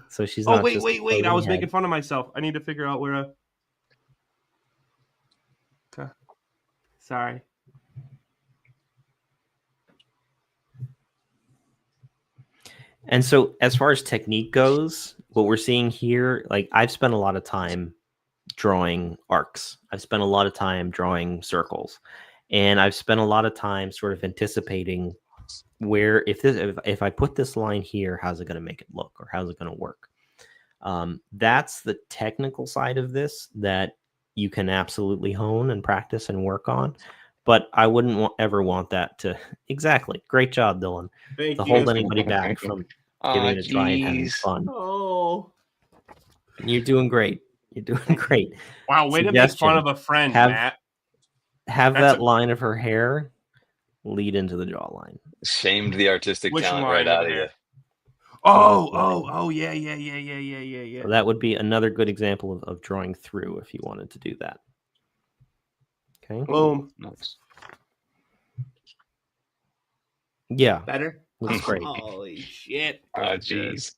so she's not. Wait! I was making fun of myself. I need to figure out where. Sorry. And so, as far as technique goes, what we're seeing here, like I've spent a lot of time drawing arcs. I've spent a lot of time drawing circles, and I've spent a lot of time sort of anticipating where if I put this line here, how's it going to make it look, or how's it going to work? That's the technical side of this that you can absolutely hone and practice and work on. But I wouldn't ever want that to exactly. Great job, Dylan. Thank you. Hold anybody back from giving it a try and having fun. Oh, you're doing great. You're doing great. Wow, way to make fun of a friend, Matt. Have that line of her hair lead into the jawline. Shamed the artistic talent right out of you. Oh, yeah. So that would be another good example of drawing through if you wanted to do that. Okay. Boom. Nice. Yeah. Better? Looks great. Holy shit. Oh, jeez.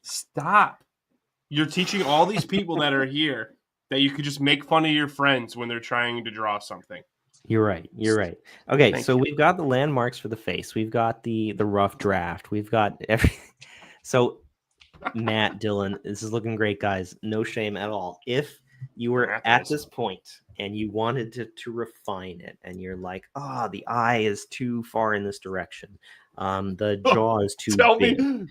Stop. You're teaching all these people that are here that you could just make fun of your friends when they're trying to draw something. You're right. Okay, so we've got the landmarks for the face. We've got the rough draft. We've got everything. So, Matt, Dylan, this is looking great, guys. No shame at all. If you were at this point and you wanted to refine it, and you're like, the eye is too far in this direction, the jaw is too big. Me,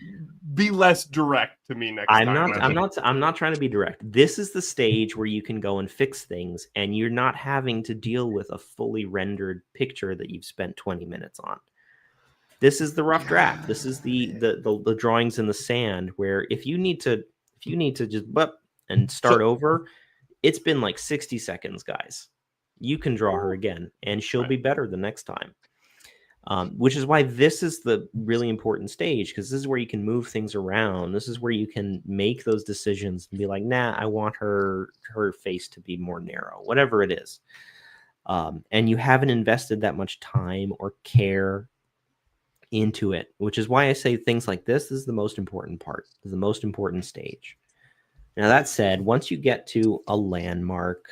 be less direct to me next time. I'm not trying to be direct. This is the stage where you can go and fix things, and you're not having to deal with a fully rendered picture that you've spent 20 minutes on. This is the rough draft. This is the drawings in the sand, where if you need to just and start over, it's been like 60 seconds, guys. You can draw her again, and she'll be better the next time. Which is why this is the really important stage, because this is where you can move things around. This is where you can make those decisions and be like, nah, I want her face to be more narrow, whatever it is. And you haven't invested that much time or care into it, which is why I say things like this is the most important part, is the most important stage. Now, that said, once you get to a landmark,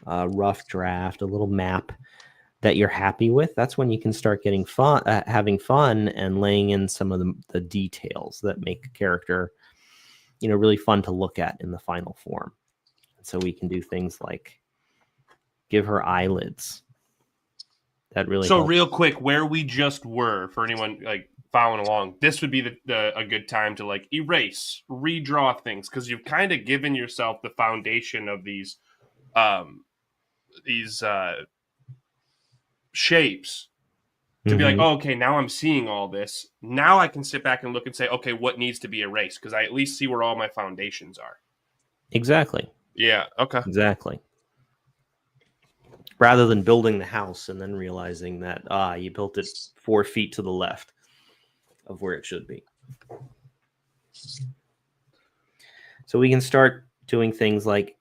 a rough draft, a little map that you're happy with, that's when you can start getting fun, having fun, and laying in some of the details that make a character, really fun to look at in the final form. So we can do things like give her eyelids. That really helps. Real quick, where we just were, for anyone like following along, this would be a good time to like erase, redraw things, because you've kind of given yourself the foundation of these shapes. to be like, oh, okay, now I'm seeing all this. Now I can sit back and look and say, okay, what needs to be erased? Because I at least see where all my foundations are. Exactly. Yeah. Okay. Exactly. Rather than building the house and then realizing that you built it 4 feet to the left of where it should be. So we can start doing things like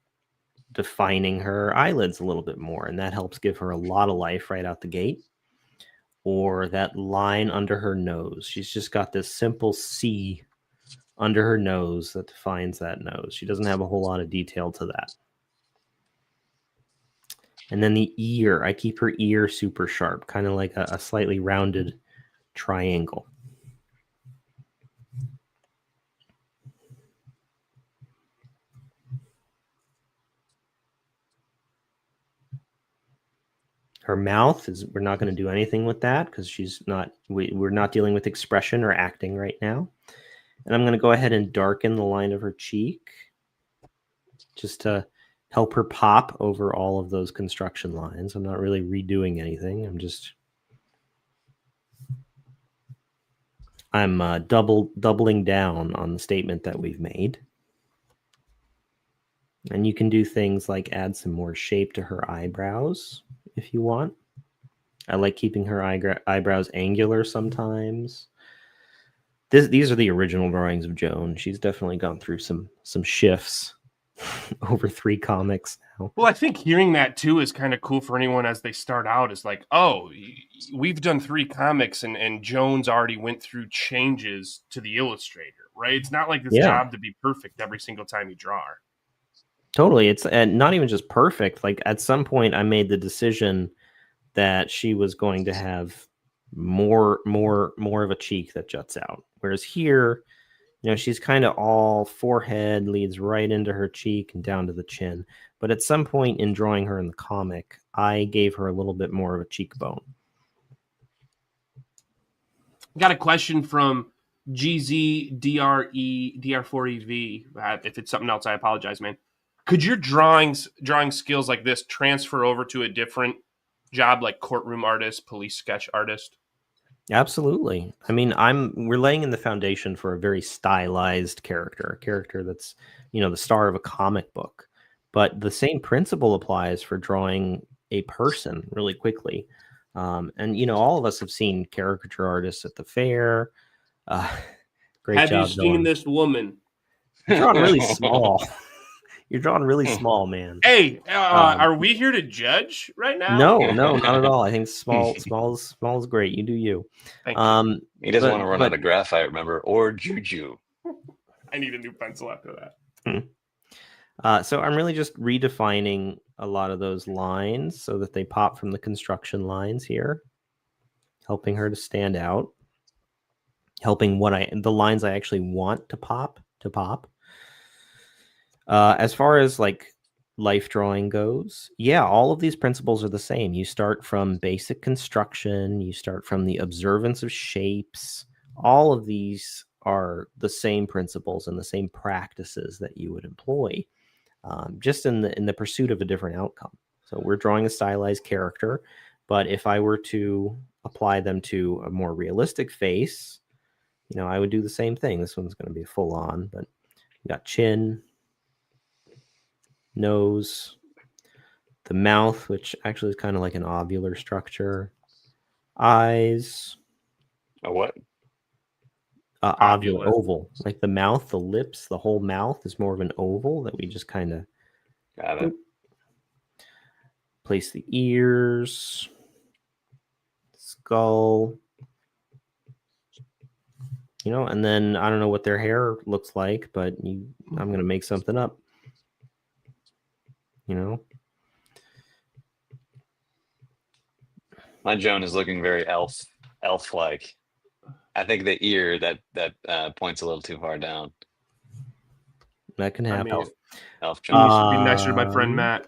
defining her eyelids a little bit more, and that helps give her a lot of life right out the gate. Or that line under her nose. She's just got this simple C under her nose that defines that nose. She doesn't have a whole lot of detail to that. And then the ear, I keep her ear super sharp, kind of like a slightly rounded triangle. Her mouth is, we're not going to do anything with that because we're not dealing with expression or acting right now. And I'm going to go ahead and darken the line of her cheek just to help her pop over all of those construction lines. I'm not really redoing anything. I'm doubling down on the statement that we've made. And you can do things like add some more shape to her eyebrows if you want. I like keeping her eyebrows angular sometimes. These are the original drawings of Joan. She's definitely gone through some shifts over 3 comics now. Well, I think hearing that too is kind of cool for anyone as they start out. Is like, oh, we've done 3 comics and Joan's already went through changes to the illustrator, right? It's not like this job to be perfect every single time you draw her. Totally. It's not even just perfect. Like at some point I made the decision that she was going to have more of a cheek that juts out. Whereas here, she's kind of all forehead, leads right into her cheek and down to the chin. But at some point in drawing her in the comic, I gave her a little bit more of a cheekbone. Got a question from GZDRE4EV. If it's something else, I apologize, man. Could your drawing skills like this transfer over to a different job like courtroom artist, police sketch artist? Absolutely. I mean, we're laying in the foundation for a very stylized character, a character that's, the star of a comic book. But the same principle applies for drawing a person really quickly. And all of us have seen caricature artists at the fair. Great have job. Have you seen this woman? You're drawing really small. You're drawing really small, man. Hey, are we here to judge right now? No, not at all. I think small is great. You do you. Thank you. He doesn't want to run out of graphite, remember, or juju. I need a new pencil after that. So I'm really just redefining a lot of those lines so that they pop from the construction lines here, helping her to stand out, helping the lines I actually want to pop. As far as like life drawing goes, all of these principles are the same. You start from basic construction, you start from the observance of shapes. All of these are the same principles and the same practices that you would employ, just in the pursuit of a different outcome. So we're drawing a stylized character, but if I were to apply them to a more realistic face, I would do the same thing. This one's going to be full on, but you got chin, nose, the mouth, which actually is kind of like an ovular structure, eyes. A what? Ovular, oval. Like the mouth, the lips, the whole mouth is more of an oval that we just kind of got it. Place the ears, skull, and then I don't know what their hair looks like, but I'm going to make something up. My Joan is looking very elf-like. I think the ear that points a little too far down. That can happen. Elf Joan needs to be nicer to my friend Matt.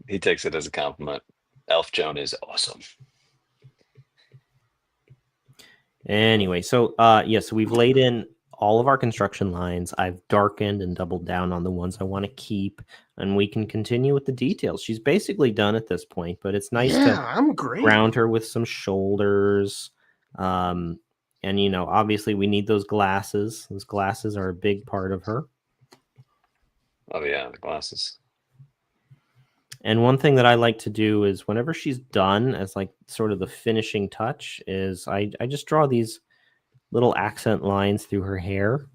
He takes it as a compliment. Elf Joan is awesome. Anyway, so so we've laid in all of our construction lines. I've darkened and doubled down on the ones I want to keep, and we can continue with the details. She's basically done at this point, but it's nice to I'm great. ground her with some shoulders. And, obviously we need those glasses. Those glasses are a big part of her. Oh, yeah, the glasses. And one thing that I like to do is whenever she's done as like sort of the finishing touch is I just draw these little accent lines through her hair.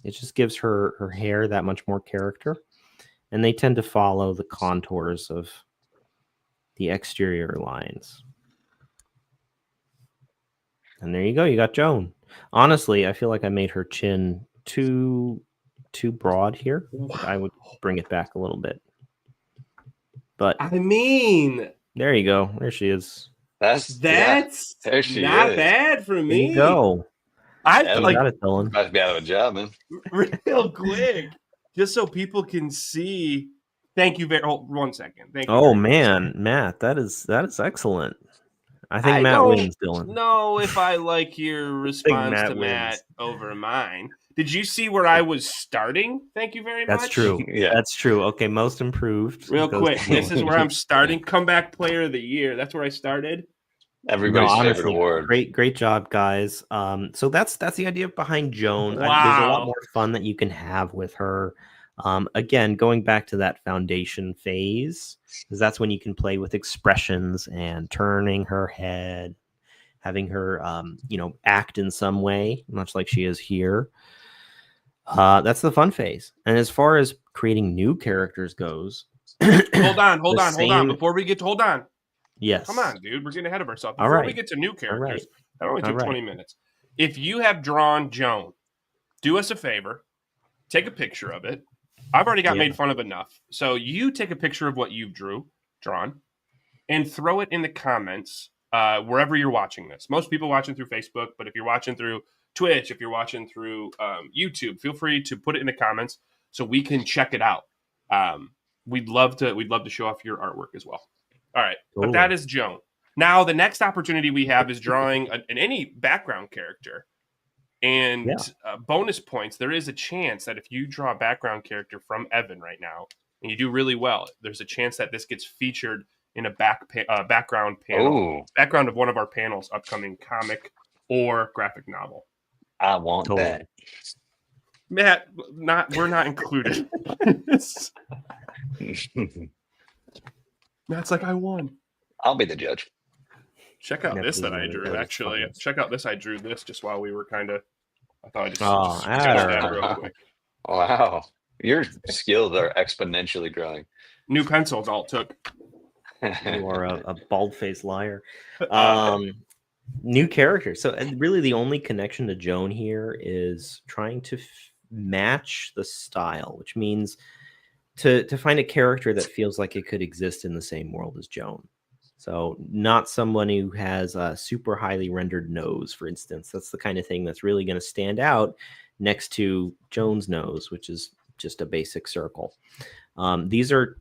It just gives her hair that much more character. And they tend to follow the contours of the exterior lines. And there you go. You got Joan. Honestly, I feel like I made her chin too broad here. I would bring it back a little bit. But I mean, there you go. There she is. That's there she not is. bad for me. There you go. I Yeah, like got it, Dylan. About to be out of a job, man. Real quick, just so people can see. Thank you very. Oh, 1 second. Thank you. Oh man, Matt, that is excellent. I think Matt wins, Dylan. No, if I like your response to Matt over mine. Did you see where I was starting? Thank you very much. That's true. Yeah, that's true. Okay, most improved. Real quick, this is where I'm starting. Comeback Player of the Year. That's where I started. Everybody's favorite award. Great job, guys. So that's the idea behind Joan. Wow. There's a lot more fun that you can have with her. Again, going back to that foundation phase, because that's when you can play with expressions and turning her head, having her, act in some way, much like she is here. That's the fun phase. And as far as creating new characters goes, hold on. Before we get to hold on. Yes. Come on, dude. We're getting ahead of ourselves. Before we get to new characters, that only took 20 minutes. If you have drawn Joan, do us a favor, take a picture of it. I've already got made fun of enough. So you take a picture of what you've drawn, and throw it in the comments wherever you're watching this. Most people watching through Facebook, but if you're watching through Twitch, if you're watching through YouTube, feel free to put it in the comments so we can check it out. We'd love to show off your artwork as well. All right, But that is Joan. Now the next opportunity we have is drawing any background character. And bonus points, there is a chance that if you draw a background character from Evan right now, and you do really well, there's a chance that this gets featured in a background panel, background of one of our panels, upcoming comic or graphic novel. I want that. Matt, we're not included. Matt's like, I won. I'll be the judge. Check out this that I drew, actually. Check out this. I drew this just while we were kind of... I thought I'd just that real quick. Wow. Your skills are exponentially growing. New pencils all took. You are a bald-faced liar. New character. So really the only connection to Joan here is trying to match the style, which means to find a character that feels like it could exist in the same world as Joan. So not someone who has a super highly rendered nose, for instance. That's the kind of thing that's really going to stand out next to Joan's nose, which is just a basic circle. These are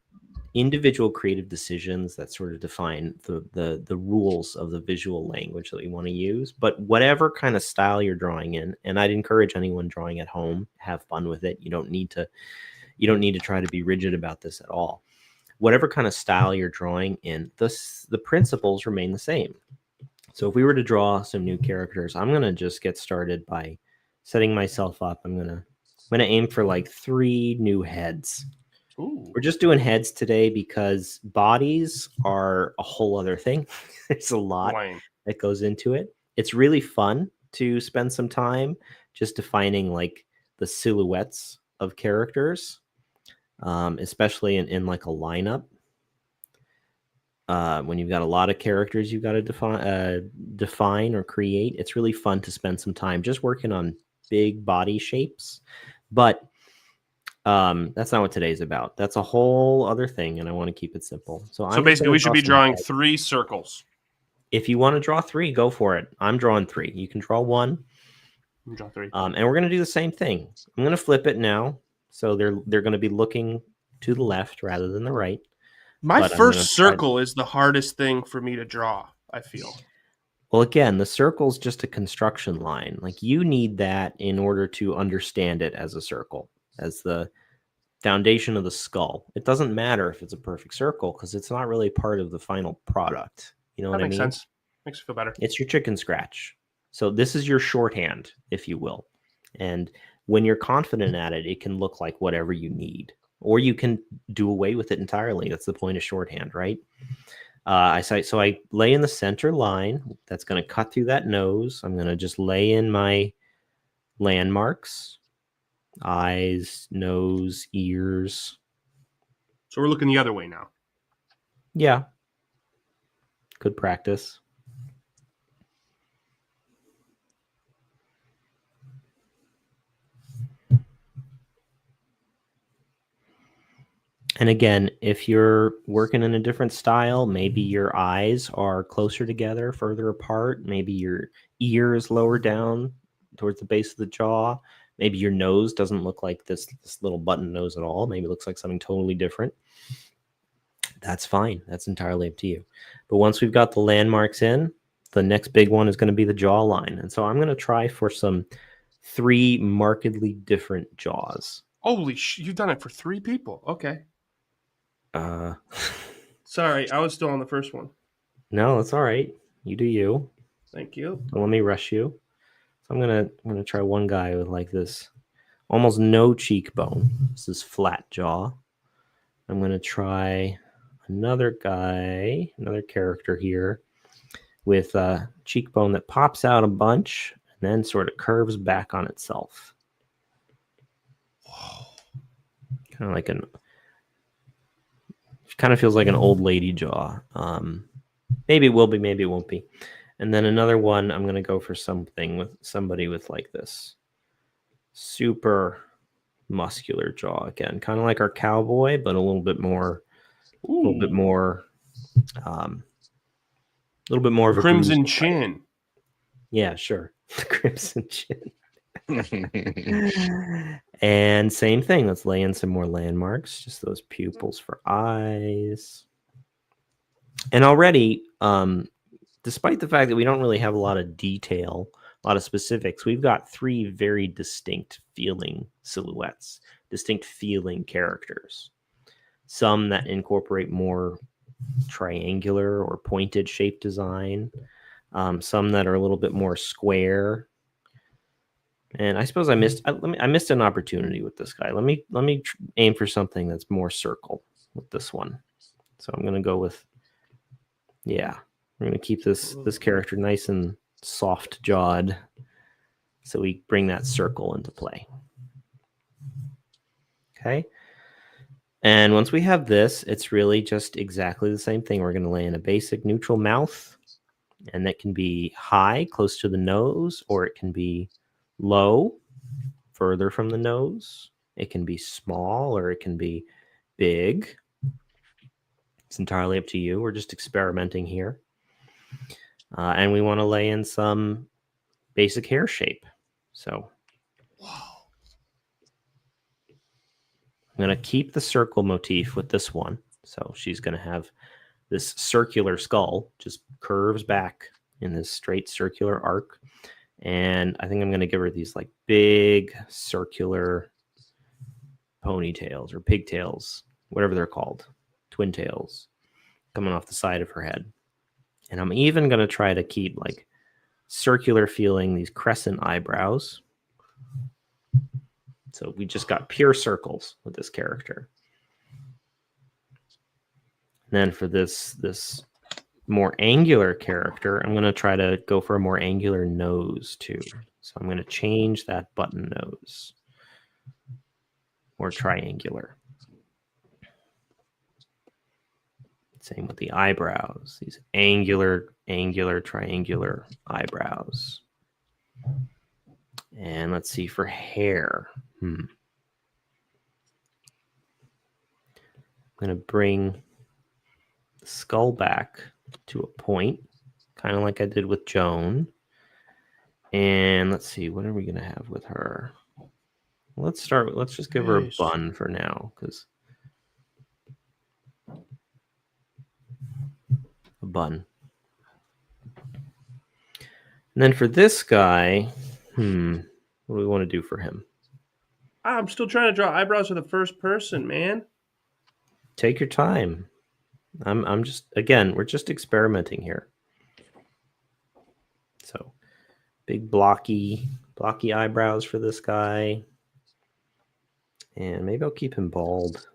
individual creative decisions that sort of define the rules of the visual language that we want to use. But whatever kind of style you're drawing in, and I'd encourage anyone drawing at home, have fun with it. You don't need to try to be rigid about this at all. Whatever kind of style you're drawing in, the principles remain the same. So if we were to draw some new characters, I'm going to just get started by setting myself up. I'm going to aim for like 3 new heads. Ooh. We're just doing heads today because bodies are a whole other thing. There's a lot that goes into it. It's really fun to spend some time just defining like the silhouettes of characters. Especially in like a lineup, when you've got a lot of characters you've got to define or create. It's really fun to spend some time just working on big body shapes, but that's not what today's about. That's a whole other thing, and I want to keep it simple. So basically we should be drawing 3 circles. If you want to draw 3, go for it. I'm drawing 3. You can draw 1. Draw 3. And we're going to do the same thing. I'm going to flip it now. So they're going to be looking to the left rather than the right. My first circle is the hardest thing for me to draw, I feel. Well, again, the circle's just a construction line. Like, you need that in order to understand it as a circle, as the foundation of the skull. It doesn't matter if it's a perfect circle because it's not really part of the final product. You know That what I makes mean? sense. Makes you feel better. It's your chicken scratch. So this is your shorthand, if you will. And when you're confident at it, it can look like whatever you need. Or you can do away with it entirely. That's the point of shorthand, right? So I lay in the center line. That's going to cut through that nose. I'm going to just lay in my landmarks. Eyes, nose, ears. So we're looking the other way now. Yeah. Good practice. And again, if you're working in a different style, maybe your eyes are closer together, further apart. Maybe your ears lower down towards the base of the jaw. Maybe your nose doesn't look like this little button nose at all. Maybe it looks like something totally different. That's fine. That's entirely up to you. But once we've got the landmarks in, the next big one is going to be the jawline. And so I'm going to try for some 3 markedly different jaws. Holy you've done it for 3 people. Okay. Sorry, I was still on the first one. No, that's all right. You do you. Thank you. Don't let me rush you. So I'm gonna try one guy with like this almost no cheekbone. This is flat jaw. I'm gonna try another guy, another character here with a cheekbone that pops out a bunch and then sort of curves back on itself. Kind of like kind of feels like an old lady jaw. Maybe it will be, maybe it won't be. And then another one, I'm going to go for somebody with like this super muscular jaw again, kind of like our cowboy, but a little bit more, a little bit more of a crimson chin. Yeah, sure. Crimson chin. And same thing. Let's lay in some more landmarks, just those pupils for eyes. And already, despite the fact that we don't really have a lot of detail, a lot of specifics, we've got 3 very distinct feeling silhouettes, distinct feeling characters. Some that incorporate more triangular or pointed shape design, some that are a little bit more square. And I suppose I missed an opportunity with this guy. Let me aim for something that's more circle with this one. So I'm going to go with, yeah, we're going to keep this character nice and soft jawed, so we bring that circle into play. Okay. And once we have this, it's really just exactly the same thing. We're going to lay in a basic neutral mouth, and that can be high, close to the nose, or it can be low, further from the nose. It can be small, or it can be big. It's entirely up to you. We're just experimenting here. And we want to lay in some basic hair shape. So I'm going to keep the circle motif with this one. So she's going to have this circular skull, just curves back in this straight circular arc. And I think I'm going to give her these like big circular ponytails or pigtails, whatever they're called, twin tails coming off the side of her head. And I'm even going to try to keep like circular feeling these crescent eyebrows. So we just got pure circles with this character. And then for this more angular character, I'm going to try to go for a more angular nose too. So I'm going to change that button nose, or triangular. Same with the eyebrows, these angular, triangular eyebrows. And let's see for hair. I'm going to bring the skull back to a point, kind of like I did with Joan. And let's see, what are we going to have with her? Let's just give her a bun for now, because a bun. And then for this guy, what do we want to do for him? I'm still trying to draw eyebrows for the first person, man. Take your time. I'm just, again, we're just experimenting here. So big blocky eyebrows for this guy. And maybe I'll keep him bald.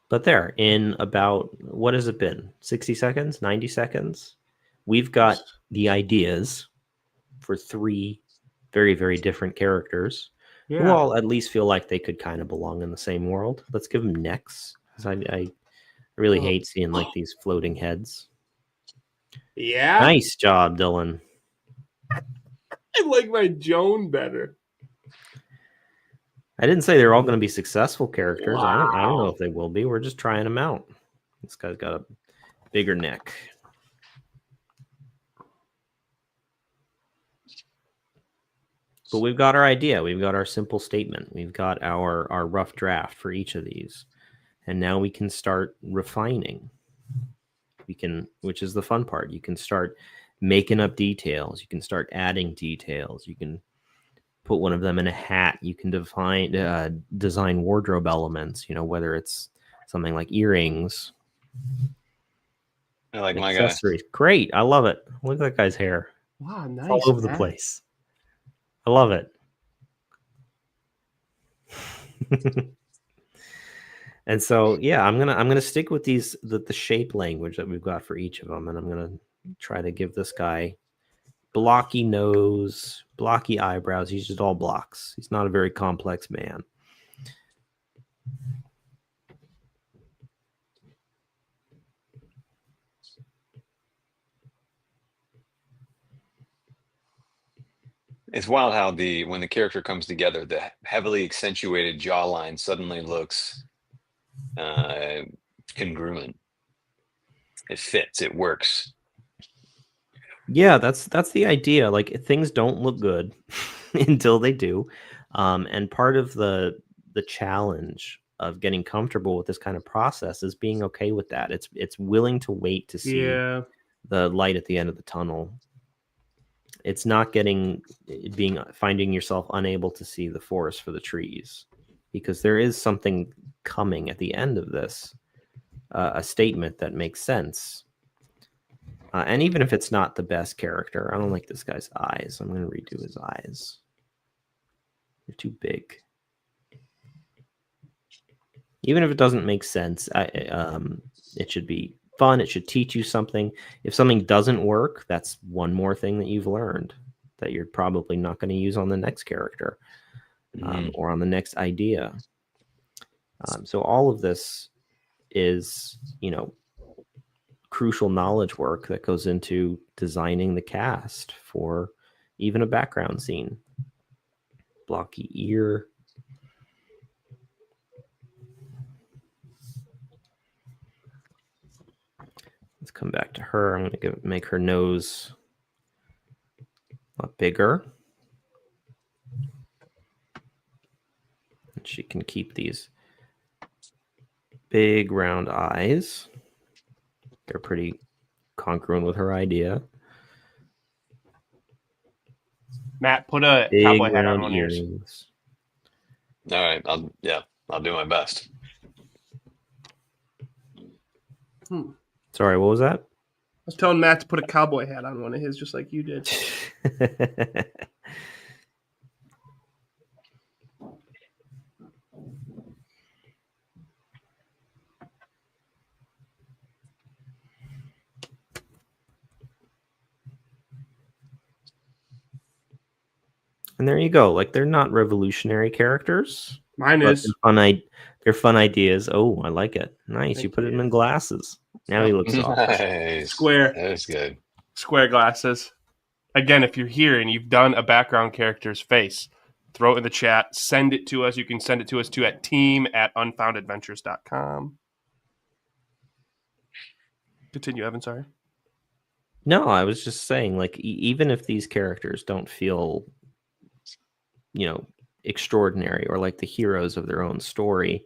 But there, in about, what has it been? 60 seconds? 90 seconds? We've got the ideas for 3 very, very different characters who all at least feel like they could kind of belong in the same world. Let's give them necks, because I really hate seeing like these floating heads. Yeah. Nice job, Dylan. I like my Joan better. I didn't say they're all going to be successful characters. Wow. I don't know if they will be. We're just trying them out. This guy's got a bigger neck. But we've got our idea. We've got our simple statement. We've got our rough draft for each of these. And now we can start refining. We can, which is the fun part. You can start making up details. You can start adding details. You can put one of them in a hat. You can design wardrobe elements, whether it's something like earrings. I like my accessories. Great. I love it. Look at that guy's hair. Wow, nice. It's all over the place. I love it. And so, yeah, I'm gonna stick with these the shape language that we've got for each of them, and I'm gonna try to give this guy blocky nose, blocky eyebrows. He's just all blocks. He's not a very complex man. It's wild how when the character comes together, the heavily accentuated jawline suddenly looks congruent. It fits. It works. Yeah, that's the idea. Like, things don't look good until they do, and part of the challenge of getting comfortable with this kind of process is being okay with that. It's willing to wait to see the light at the end of the tunnel. It's not finding yourself unable to see the forest for the trees, because there is something coming at the end of this, a statement that makes sense. And even if it's not the best character, I don't like this guy's eyes. I'm going to redo his eyes. They're too big. Even if it doesn't make sense, it should be fun. It should teach you something. If something doesn't work, that's one more thing that you've learned that you're probably not going to use on the next character or on the next idea. So all of this is, crucial knowledge work that goes into designing the cast for even a background scene. Blocky ear. Let's come back to her. I'm going to make her nose a lot bigger. And she can keep these big round eyes. They're pretty congruent with her idea. Matt, put a big cowboy hat on round one of yours. earrings. All right. I'll do my best. Sorry, what was that? I was telling Matt to put a cowboy hat on one of his, just like you did. And there you go. Like, they're not revolutionary characters. Mine is. They're fun ideas. Oh, I like it. Nice. Thank you put you. him in glasses. Now he looks soft. Nice. Square. That was good. Square glasses. Again, if you're here and you've done a background character's face, throw it in the chat. Send it to us. You can send it to us too at team@unfoundadventures.com. Continue, Evan. Sorry. No, I was just saying, like, even if these characters don't feel, extraordinary or like the heroes of their own story,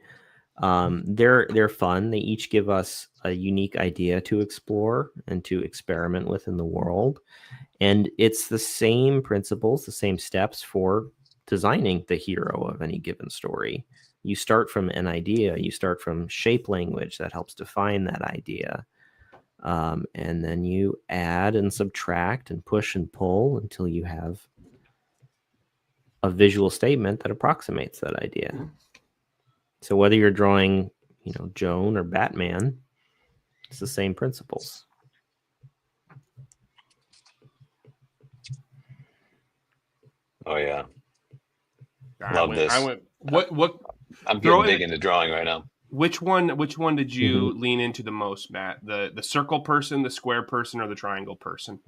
They're fun. They each give us a unique idea to explore and to experiment with in the world. And it's the same principles, the same steps for designing the hero of any given story. You start from an idea, you start from shape language that helps define that idea. And then you add and subtract and push and pull until you have a visual statement that approximates that idea. So whether you're drawing, Joan or Batman, it's the same principles. Oh yeah, love this. What? I'm getting big into drawing right now. Which one did you lean into the most, Matt? The circle person, the square person, or the triangle person?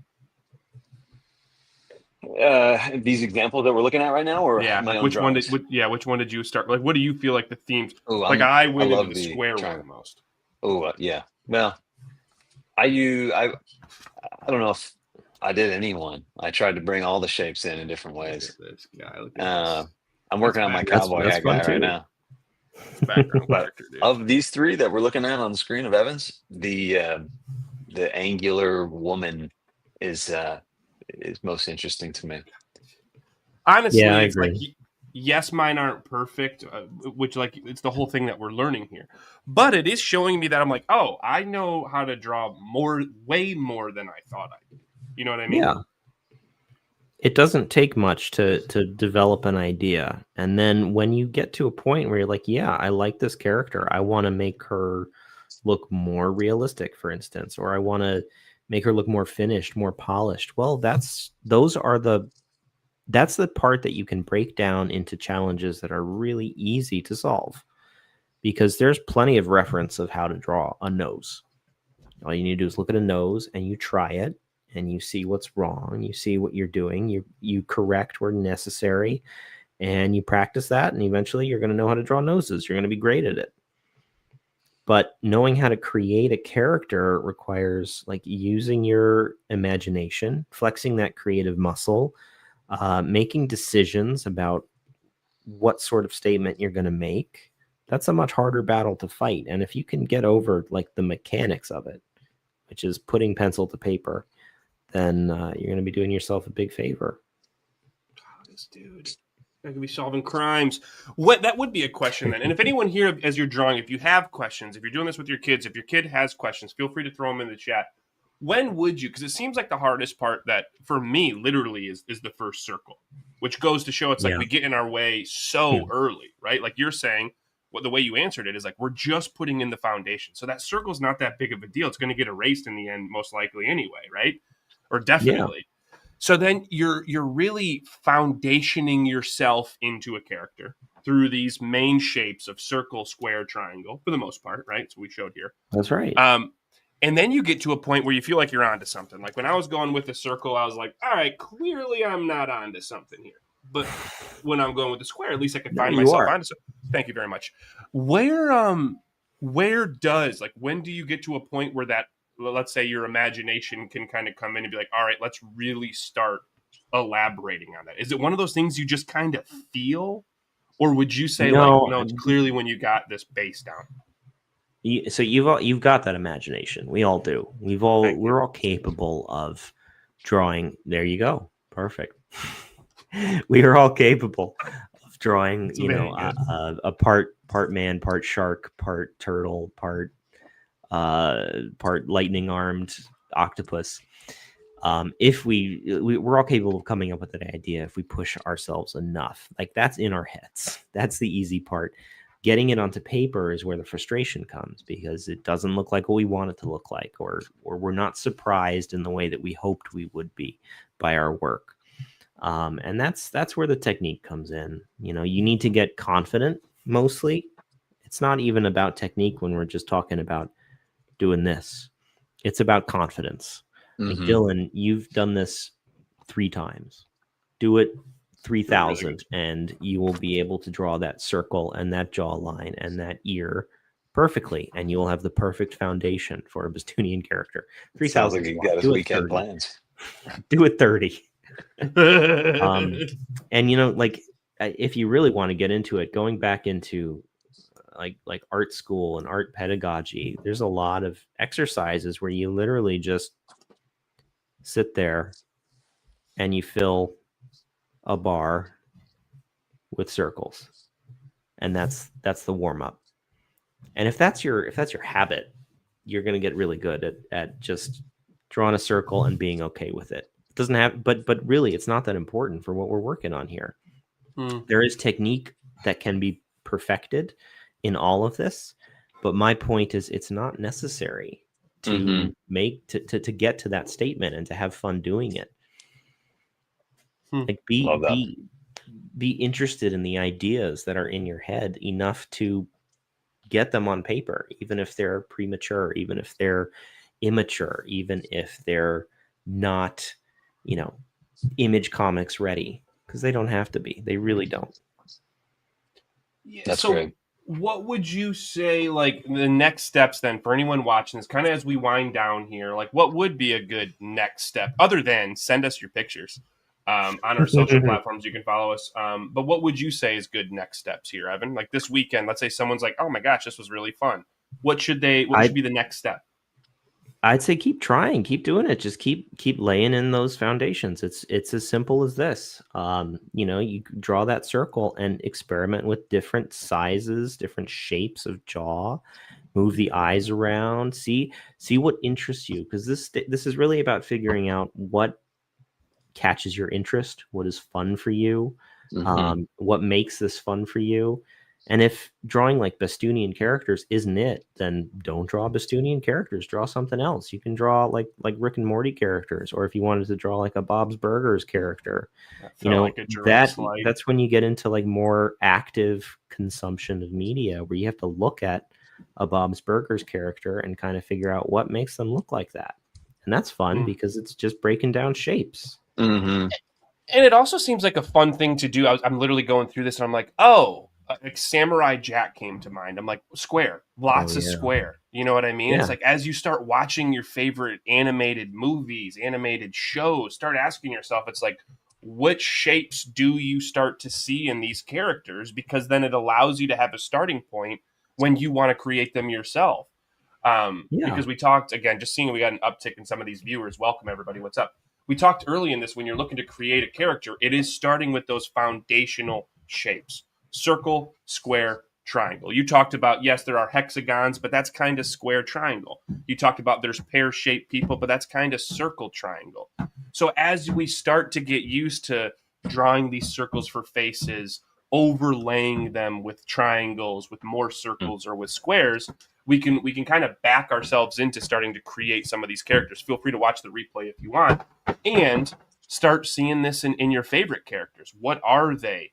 These examples that we're looking at right now, or my own which drawings? Which one did you start? Like, what do you feel like the themes? Ooh, I went love into the square one most. Oh yeah. Well, I don't know if I did anyone. I tried to bring all the shapes in different ways. Look at this guy. Look at this. I'm working on my cowboy hat guy right now. Background But character, dude. of these three that we're looking at on the screen of Evans, the angular woman is most interesting to me. Honestly, Yeah, I it's agree. like, yes, mine aren't perfect, which it's the whole thing that we're learning here. But it is showing me that I'm like, oh, I know how to draw way more than I thought I did. You know what I mean? Yeah. It doesn't take much to develop an idea. And then when you get to a point where you're like, yeah, I like this character. I want to make her look more realistic, for instance, or I want to make her look more finished, more polished. Well, that's the part that you can break down into challenges that are really easy to solve, because there's plenty of reference of how to draw a nose. All you need to do is look at a nose and you try it and you see what's wrong. You see what you're doing. You correct where necessary and you practice that. And eventually you're going to know how to draw noses. You're going to be great at it. But knowing how to create a character requires like using your imagination, flexing that creative muscle, making decisions about what sort of statement you're going to make. That's a much harder battle to fight. And if you can get over like the mechanics of it, which is putting pencil to paper, then you're going to be doing yourself a big favor. Oh, this dude. I could be solving crimes. That would be a question then. And if anyone here, as you're drawing, if you have questions, if you're doing this with your kids, if your kid has questions, feel free to throw them in the chat. When would you? Because it seems like the hardest part that for me literally is the first circle, which goes to show it's like we get in our way so early, right? Like you're saying, the way you answered it is like we're just putting in the foundation. So that circle's not that big of a deal. It's going to get erased in the end, most likely anyway, right? Or definitely. Yeah. So then you're really foundationing yourself into a character through these main shapes of circle, square, triangle, for the most part, right? So we showed here. That's right. And then you get to a point where you feel like you're onto something. Like when I was going with the circle, I was like, all right, clearly I'm not onto something here. But when I'm going with the square, at least I can find myself onto something. Thank you very much. Where does, like, when do you get to a point where that, let's say your imagination can kind of come in and be like, all right, let's really start elaborating on that? Is it one of those things you just kind of feel? Or would you say no, it's clearly when you got this base down? So you've got that imagination. We all do. We're all capable of drawing. There you go. Perfect. We are all capable of drawing, a part man, part shark, part turtle, part lightning armed octopus. If we're all capable of coming up with an idea if we push ourselves enough. Like that's in our heads. That's the easy part. Getting it onto paper is where the frustration comes, because it doesn't look like what we want it to look like, or we're not surprised in the way that we hoped we would be by our work. And that's where the technique comes in. You need to get confident. Mostly, it's not even about technique when we're just talking about doing this. It's about confidence. Like Dylan, you've done this 3 times. Do it 3,000, and you will be able to draw that circle and that jawline and that ear perfectly, and you will have the perfect foundation for a Bastunian character. 3,000. Sounds like you got his weekend plans. Do it 30. And like if you really want to get into it, going back into like art school and art pedagogy, there's a lot of exercises where you literally just sit there and you fill a bar with circles, and that's the warm up. And if that's your habit, you're going to get really good at just drawing a circle and being okay with it. It doesn't have, but really, it's not that important for what we're working on here. There is technique that can be perfected in all of this, but my point is it's not necessary to make to get to that statement and to have fun doing it. Like be interested in the ideas that are in your head enough to get them on paper, even if they're premature, even if they're immature, even if they're not, Image Comics ready, because they don't have to be. They really don't. Yeah, that's so great. What would you say, like, the next steps then for anyone watching this, kind of as we wind down here, like, what would be a good next step other than send us your pictures on our social platforms? You can follow us. But what would you say is good next steps here, Evan? Like this weekend, let's say someone's like, oh my gosh, this was really fun. What should be the next step? I'd say keep trying, keep doing it. Just keep laying in those foundations. It's as simple as this. You draw that circle and experiment with different sizes, different shapes of jaw, move the eyes around, see what interests you. Because this is really about figuring out what catches your interest, what is fun for you, what makes this fun for you. And if drawing like Bastunian characters isn't it, then don't draw Bastunian characters. Draw something else. You can draw like Rick and Morty characters, or if you wanted to draw like a Bob's Burgers character, that's when you get into like more active consumption of media, where you have to look at a Bob's Burgers character and kind of figure out what makes them look like that. And that's fun because it's just breaking down shapes. And it also seems like a fun thing to do. I'm literally going through this and I'm like, oh, like Samurai Jack came to mind. I'm like, square, lots of square. You know what I mean? Yeah. It's like as you start watching your favorite animated movies, animated shows, start asking yourself, it's like, which shapes do you start to see in these characters? Because then it allows you to have a starting point when you want to create them yourself. Because we talked, again, just seeing we got an uptick in some of these viewers. Welcome, everybody. What's up? We talked early in this, when you're looking to create a character, it is starting with those foundational shapes. Circle, square, triangle. You talked about, yes, there are hexagons, but that's kind of square triangle. You talked about there's pear-shaped people, but that's kind of circle triangle. So as we start to get used to drawing these circles for faces, overlaying them with triangles, with more circles, or with squares, we can kind of back ourselves into starting to create some of these characters. Feel free to watch the replay if you want, and start seeing this in your favorite characters. What are they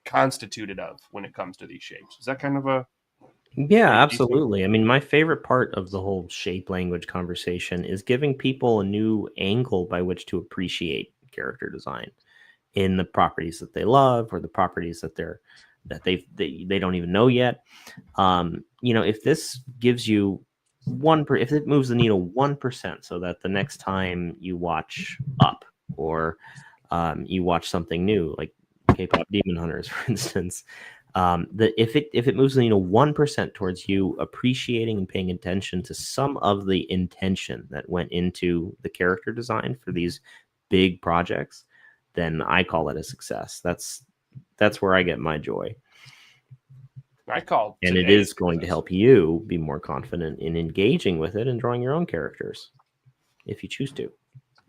constituted of when it comes to these shapes? Is that kind of a... Yeah, absolutely. I mean, my favorite part of the whole shape language conversation is giving people a new angle by which to appreciate character design in the properties that they love, or the properties that they don't even know yet. If this gives you if it moves the needle 1%, so that the next time you watch Up, or you watch something new like K-pop Demon Hunters, for instance, that if it moves the needle 1% towards you appreciating and paying attention to some of the intention that went into the character design for these big projects, then I call it a success. That's where I get my joy. And it is going to help you be more confident in engaging with it and drawing your own characters, if you choose to.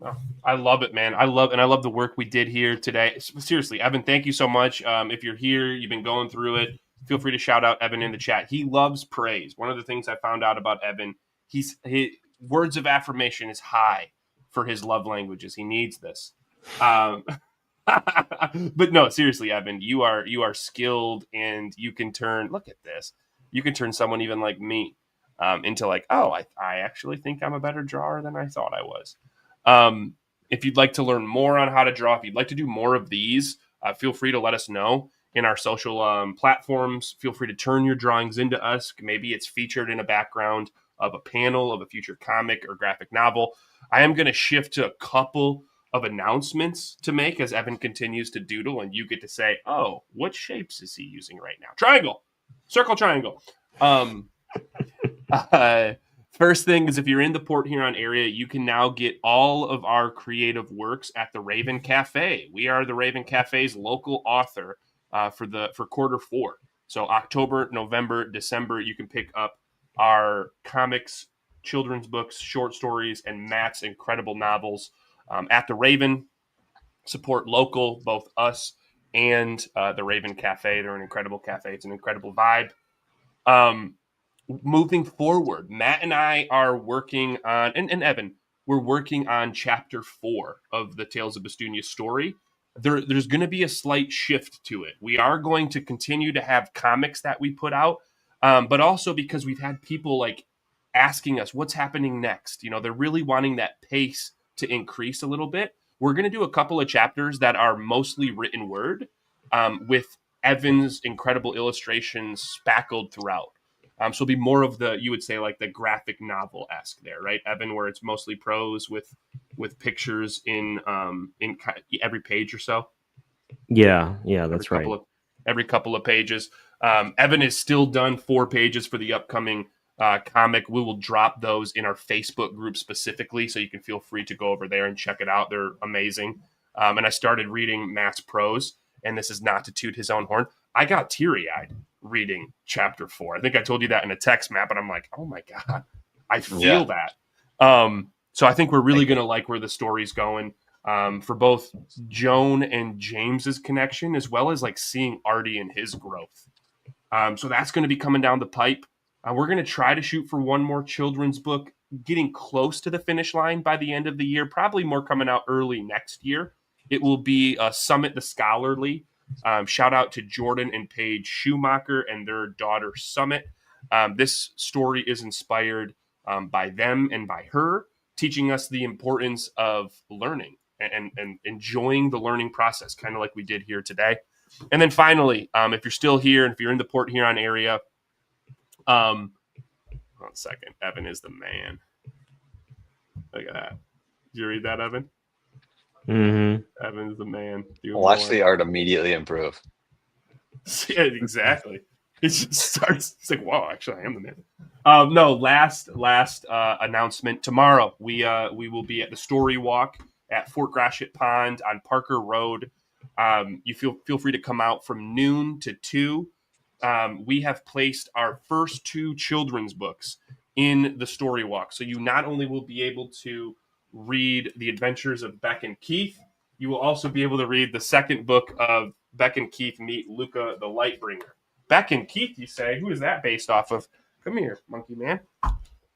Oh, I love it, man. I love the work we did here today. Seriously, Evan, thank you so much. If you're here, you've been going through it, feel free to shout out Evan in the chat. He loves praise. One of the things I found out about Evan, his words of affirmation is high for his love languages. He needs this. But no, seriously, Evan, you are skilled, and you can turn, look at this, you can turn someone even like me into like, oh, I actually think I'm a better drawer than I thought I was. If you'd like to learn more on how to draw, if you'd like to do more of these, feel free to let us know in our social platforms. Feel free to turn your drawings into us. Maybe it's featured in a background of a panel of a future comic or graphic novel. I am going to shift to a couple of announcements to make as Evan continues to doodle, and you get to say, "Oh, what shapes is he using right now? Triangle, circle, triangle." First thing is, if you're in the Port Huron area, you can now get all of our creative works at the Raven Cafe. We are the Raven Cafe's local author for Q4. So October, November, December, you can pick up our comics, children's books, short stories, and Matt's incredible novels at the Raven. Support local, both us and the Raven Cafe. They're an incredible cafe. It's an incredible vibe. Moving forward, Matt and I are working on, and Evan, we're working on chapter 4 of the Tales of Bastunia story. There's going to be a slight shift to it. We are going to continue to have comics that we put out, but also because we've had people like asking us what's happening next. You know, they're really wanting that pace to increase a little bit. We're going to do a couple of chapters that are mostly written word with Evan's incredible illustrations spackled throughout. So it'll be more of the, you would say, like the graphic novel-esque there, right, Evan, where it's mostly prose with pictures in every page or so. Yeah, that's right. Every couple of pages. Evan has still done 4 pages for the upcoming comic. We will drop those in our Facebook group specifically, so you can feel free to go over there and check it out. They're amazing. And I started reading Matt's prose, and this is not to toot his own horn. I got teary-eyed reading chapter 4. I think I told you that in a text, Matt, but I'm like, oh my God, I feel that. So I think we're really going to like where the story's going for both Joan and James's connection, as well as like seeing Artie and his growth. So that's going to be coming down the pipe. We're going to try to shoot for one more children's book, getting close to the finish line by the end of the year, probably more coming out early next year. It will be Summit the Scholarly. Shout out to Jordan and Paige Schumacher and their daughter Summit. This story is inspired by them and by her, teaching us the importance of learning and enjoying the learning process, kind of like we did here today. And then finally, if you're still here and if you're in the Port Huron area, hold on a second. Evan is the man. Look at that. Did you read that, Evan? Mm-hmm. Evan's the man. Watch the art immediately improve. Yeah, exactly. It just starts. It's like, wow, actually, I am the man. No, last announcement. Tomorrow, we will be at the Story Walk at Fort Gratiot Pond on Parker Road. You feel free to come out from noon to 2. We have placed our first 2 children's books in the Story Walk. So you not only will be able to read The Adventures of Beck and Keith, you will also be able to read the second book of Beck and Keith Meet Luca the Lightbringer. Beck and Keith, you say? Who is that based off of? Come here, monkey man.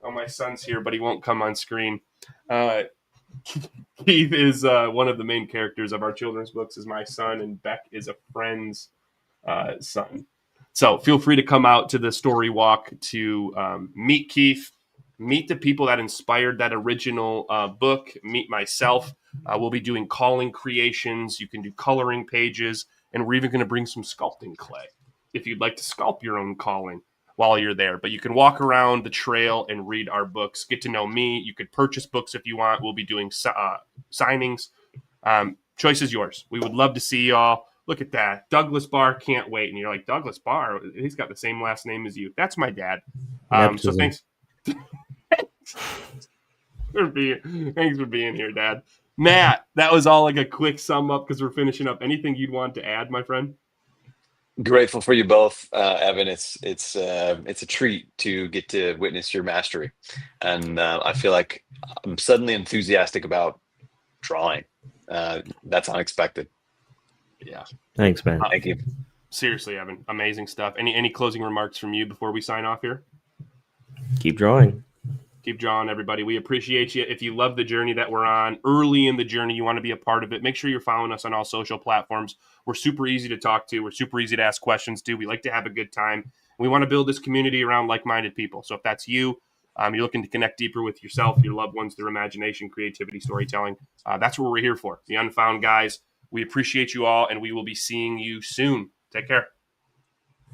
Oh, my son's here, but he won't come on screen. Keith is one of the main characters of our children's books, is my son, and Beck is a friend's son. So feel free to come out to the Story Walk to meet Keith, meet the people that inspired that original book, meet myself. We'll be doing calling creations. You can do coloring pages, and we're even going to bring some sculpting clay if you'd like to sculpt your own calling while you're there. But you can walk around the trail and read our books, get to know me. You could purchase books if you want. We'll be doing signings. Choice is yours. We would love to see y'all. Look at that. Douglas Barr, can't wait. And you're like, Douglas Barr? He's got the same last name as you. That's my dad. So thanks. Thanks for being here, Dad. Matt, that was all like a quick sum up because we're finishing up. Anything you'd want to add, my friend? Grateful for you both, Evan. It's a treat to get to witness your mastery, and I feel like I'm suddenly enthusiastic about drawing. That's unexpected. Yeah. Thanks, man. Thank you. Seriously, Evan, amazing stuff. Any closing remarks from you before we sign off here? Keep drawing. Keep drawing, everybody. We appreciate you. If you love the journey that we're on, early in the journey, you want to be a part of it, make sure you're following us on all social platforms. We're super easy to talk to. We're super easy to ask questions to. We like to have a good time. We want to build this community around like-minded people. So if that's you, you're looking to connect deeper with yourself, your loved ones through imagination, creativity, storytelling, that's what we're here for. The Unfound guys. We appreciate you all, and we will be seeing you soon. Take care.